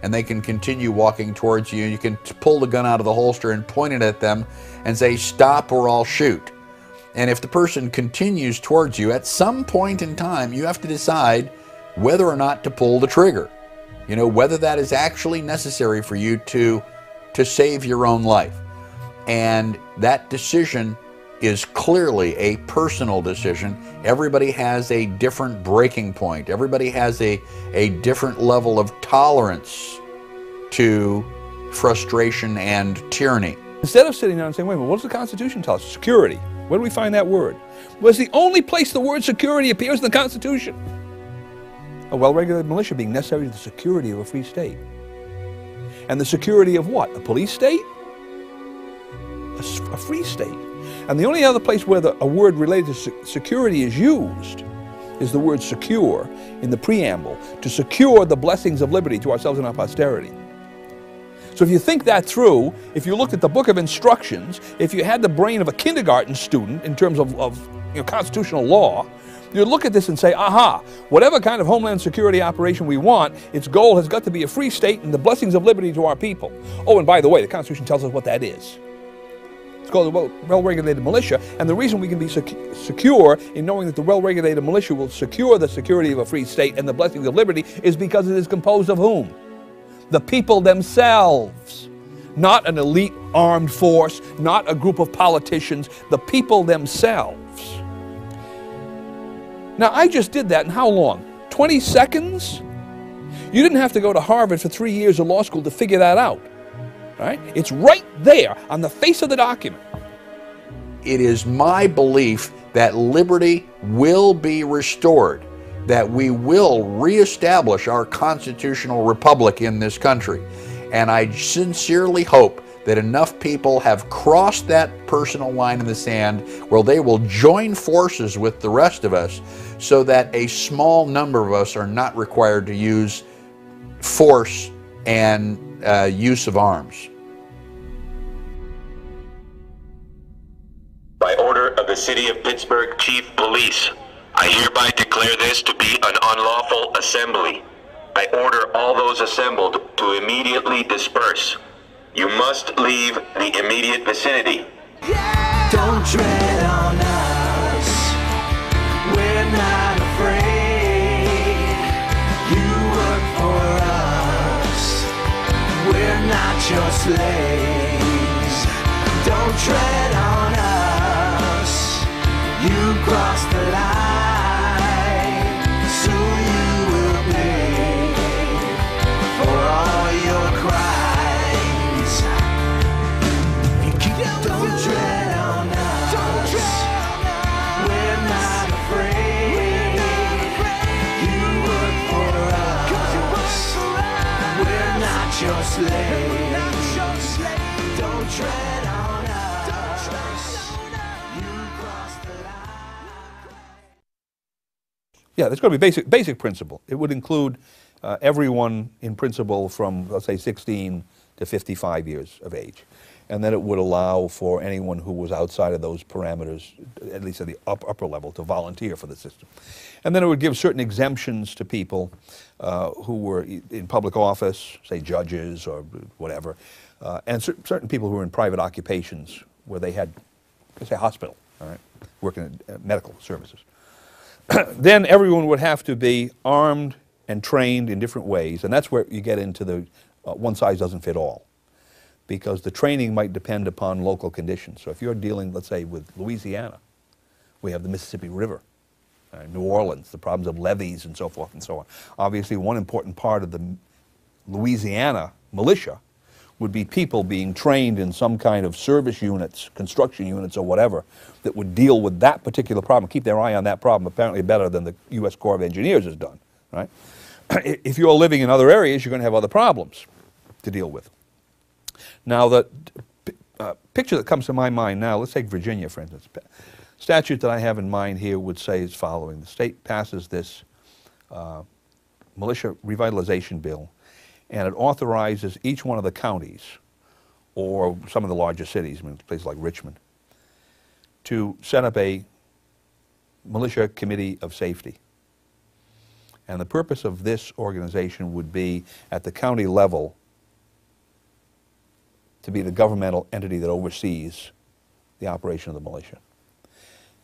and they can continue walking towards you. You can pull the gun out of the holster and point it at them and say, "Stop or I'll shoot." And if the person continues towards you, at some point in time, you have to decide whether or not to pull the trigger. You know, whether that is actually necessary for you to save your own life. And that decision is clearly a personal decision. Everybody has a different breaking point. Everybody has a different level of tolerance to frustration and tyranny. Instead of sitting down and saying, wait a minute, what does the Constitution tell us? Security. Where do we find that word? Well, it's the only place the word security appears in the Constitution. A well-regulated militia being necessary to the security of a free state. And the security of what? A police state? A free state. And the only other place where a word related to security is used is the word secure in the preamble, to secure the blessings of liberty to ourselves and our posterity. So if you think that through, if you looked at the book of instructions, if you had the brain of a kindergarten student in terms of constitutional law, you'd look at this and say, aha, whatever kind of homeland security operation we want, its goal has got to be a free state and the blessings of liberty to our people. Oh, and by the way, the Constitution tells us what that is. It's called a well-regulated militia, and the reason we can be secure in knowing that the well-regulated militia will secure the security of a free state and the blessings of liberty is because it is composed of whom? The people themselves. Not an elite armed force, not a group of politicians, the people themselves. Now, I just did that in how long? 20 seconds? You didn't have to go to Harvard for 3 years of law school to figure that out. Right? It's right there on the face of the document. It is my belief that liberty will be restored, that we will reestablish our constitutional republic in this country. And I sincerely hope that enough people have crossed that personal line in the sand where they will join forces with the rest of us so that a small number of us are not required to use force and use of arms. By order of the City of Pittsburgh Chief Police, I hereby declare this to be an unlawful assembly. I order all those assembled to immediately disperse. You must leave the immediate vicinity. Don't tread on us, we're not afraid. You work for us, we're not your slaves. Don't tread on us, you cross the line, soon you will pay for all your crimes. Don't tread on us, we're not afraid. You work for us, we're not your slaves. Don't tread on us, you cross the line. Yeah, there's going to be basic principle. It would include everyone in principle from, let's say, 16 to 55 years of age. And then it would allow for anyone who was outside of those parameters, at least at the upper level, to volunteer for the system. And then it would give certain exemptions to people who were in public office, say judges or whatever, and certain people who were in private occupations where they had, say, hospital, all right, working in medical services. Then everyone would have to be armed and trained in different ways, and that's where you get into the one size doesn't fit all. because the training might depend upon local conditions. So if you're dealing, let's say, with Louisiana, we have the Mississippi River, New Orleans, the problems of levees and so forth and so on. Obviously, one important part of the Louisiana militia would be people being trained in some kind of service units, construction units or whatever, that would deal with that particular problem, keep their eye on that problem, apparently better than the U.S. Corps of Engineers has done, right? If you're living in other areas, you're going to have other problems to deal with. Now, the picture that comes to my mind now, let's take Virginia, for instance. Statute that I have in mind here would say as following. The state passes this militia revitalization bill, and it authorizes each one of the counties, or some of the larger cities, I mean, places like Richmond, to set up a militia committee of safety. And the purpose of this organization would be, at the county level, to be the governmental entity that oversees the operation of the militia.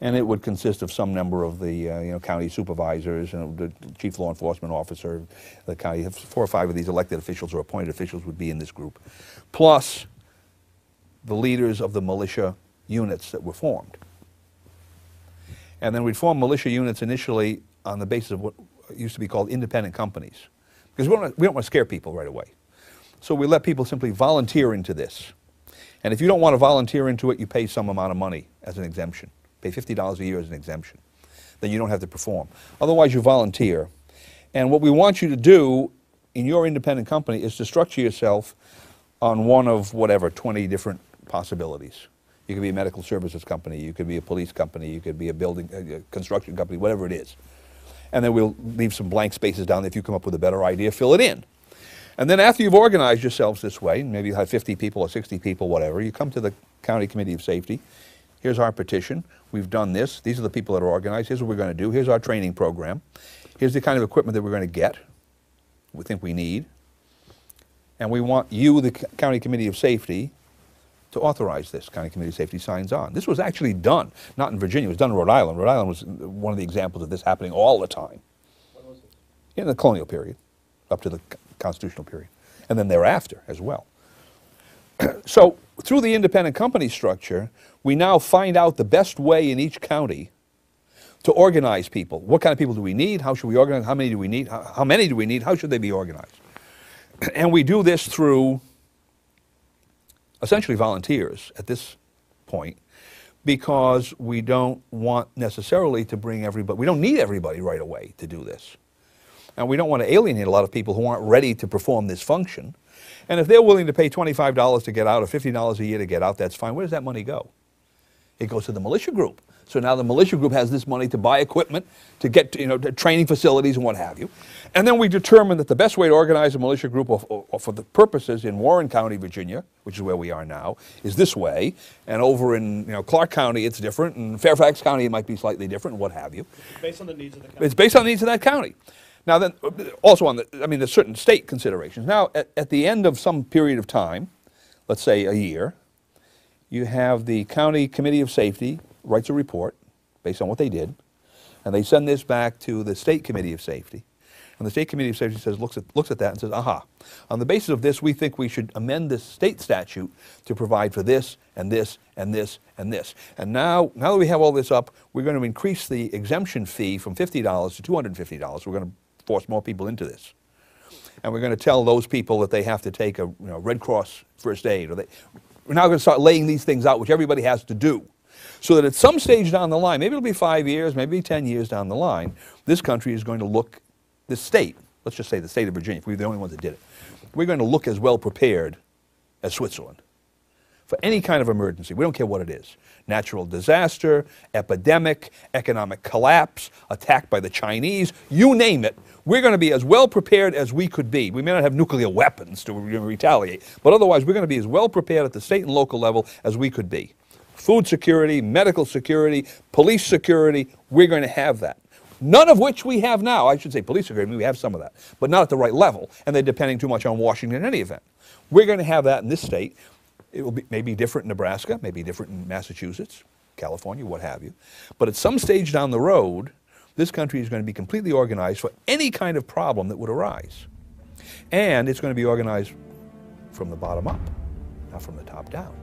And it would consist of some number of the county supervisors and the chief law enforcement officer. The county, 4 or 5 of these elected officials or appointed officials would be in this group, plus the leaders of the militia units that were formed. And then we'd form militia units initially on the basis of what used to be called independent companies, because we don't want to scare people right away. So we let people simply volunteer into this. And if you don't want to volunteer into it, you pay some amount of money as an exemption. Pay $50 a year as an exemption. Then you don't have to perform. Otherwise, you volunteer. And what we want you to do in your independent company is to structure yourself on one of whatever, 20 different possibilities. You could be a medical services company, you could be a police company, you could be a building, construction company, whatever it is. And then we'll leave some blank spaces down there. If you come up with a better idea, fill it in. And then after you've organized yourselves this way, maybe you have 50 people or 60 people, whatever, you come to the County Committee of Safety. Here's our petition. We've done this. These are the people that are organized. Here's what we're going to do. Here's our training program. Here's the kind of equipment that we're going to get, we think we need. And we want you, the County Committee of Safety, to authorize this. County Committee of Safety signs on. This was actually done, not in Virginia, it was done in Rhode Island. Rhode Island was one of the examples of this happening all the time. When was it? In the colonial period, up to the constitutional period, and then thereafter as well. So through the independent company structure, we now find out the best way in each county to organize people. What kind of people do we need? How should we organize? How many do we need? How many do we need? How should they be organized? And we do this through essentially volunteers at this point, because we don't want necessarily to bring everybody, we don't need everybody right away to do this. And we don't want to alienate a lot of people who aren't ready to perform this function. And if they're willing to pay $25 to get out or $50 a year to get out, that's fine. Where does that money go? It goes to the militia group. So now the militia group has this money to buy equipment, to get to training facilities and what have you. And then we determine that the best way to organize a militia group or for the purposes in Warren County, Virginia, which is where we are now, is this way. And over in Clark County, it's different. And Fairfax County, it might be slightly different, and what have you. It's based on the needs of the county. It's based on the needs of that county. Now then, also on there's certain state considerations. Now, at the end of some period of time, let's say a year, you have the County Committee of Safety writes a report based on what they did, and they send this back to the State Committee of Safety. And the State Committee of Safety looks at that and says, aha, on the basis of this, we think we should amend this state statute to provide for this and this and this and this. And now that we have all this up, we're going to increase the exemption fee from $50 to $250. We're going to force more people into this. And we're going to tell those people that they have to take a Red Cross first aid. We're now going to start laying these things out, which everybody has to do. So that at some stage down the line, maybe it'll be 5 years, maybe 10 years down the line, this country is going to look, this state, let's just say the state of Virginia, if we're the only ones that did it, we're going to look as well prepared as Switzerland for any kind of emergency. We don't care what it is. Natural disaster, epidemic, economic collapse, attack by the Chinese, you name it. We're going to be as well prepared as we could be. We may not have nuclear weapons to retaliate, but otherwise we're going to be as well prepared at the state and local level as we could be. Food security, medical security, police security, we're going to have that. None of which we have now. I should say police security, we have some of that, but not at the right level, and they're depending too much on Washington in any event. We're going to have that in this state. It will be maybe different in Nebraska, maybe different in Massachusetts, California, what have you. But at some stage down the road, this country is going to be completely organized for any kind of problem that would arise. And it's going to be organized from the bottom up. not from the top down.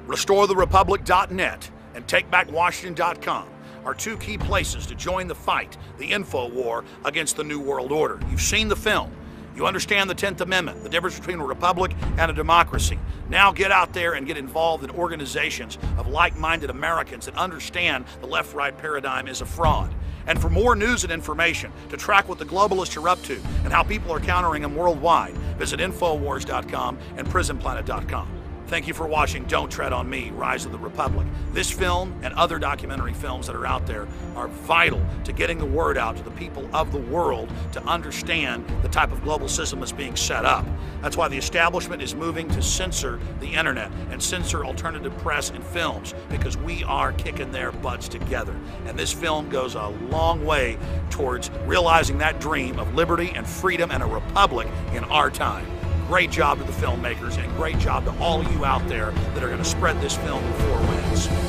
RestoreTheRepublic.net and TakeBackWashington.com are two key places to join the fight, the info war against the New World Order. You've seen the film. You understand the 10th Amendment, the difference between a republic and a democracy. Now get out there and get involved in organizations of like-minded Americans that understand the left-right paradigm is a fraud. And for more news and information, to track what the globalists are up to and how people are countering them worldwide, visit Infowars.com and PrisonPlanet.com. Thank you for watching Don't Tread on Me, Rise of the Republic. This film and other documentary films that are out there are vital to getting the word out to the people of the world to understand the type of global system that's being set up. That's why the establishment is moving to censor the internet and censor alternative press and films, because we are kicking their butts together. And this film goes a long way towards realizing that dream of liberty and freedom and a republic in our time. Great job to the filmmakers and great job to all of you out there that are going to spread this film with 4 wins.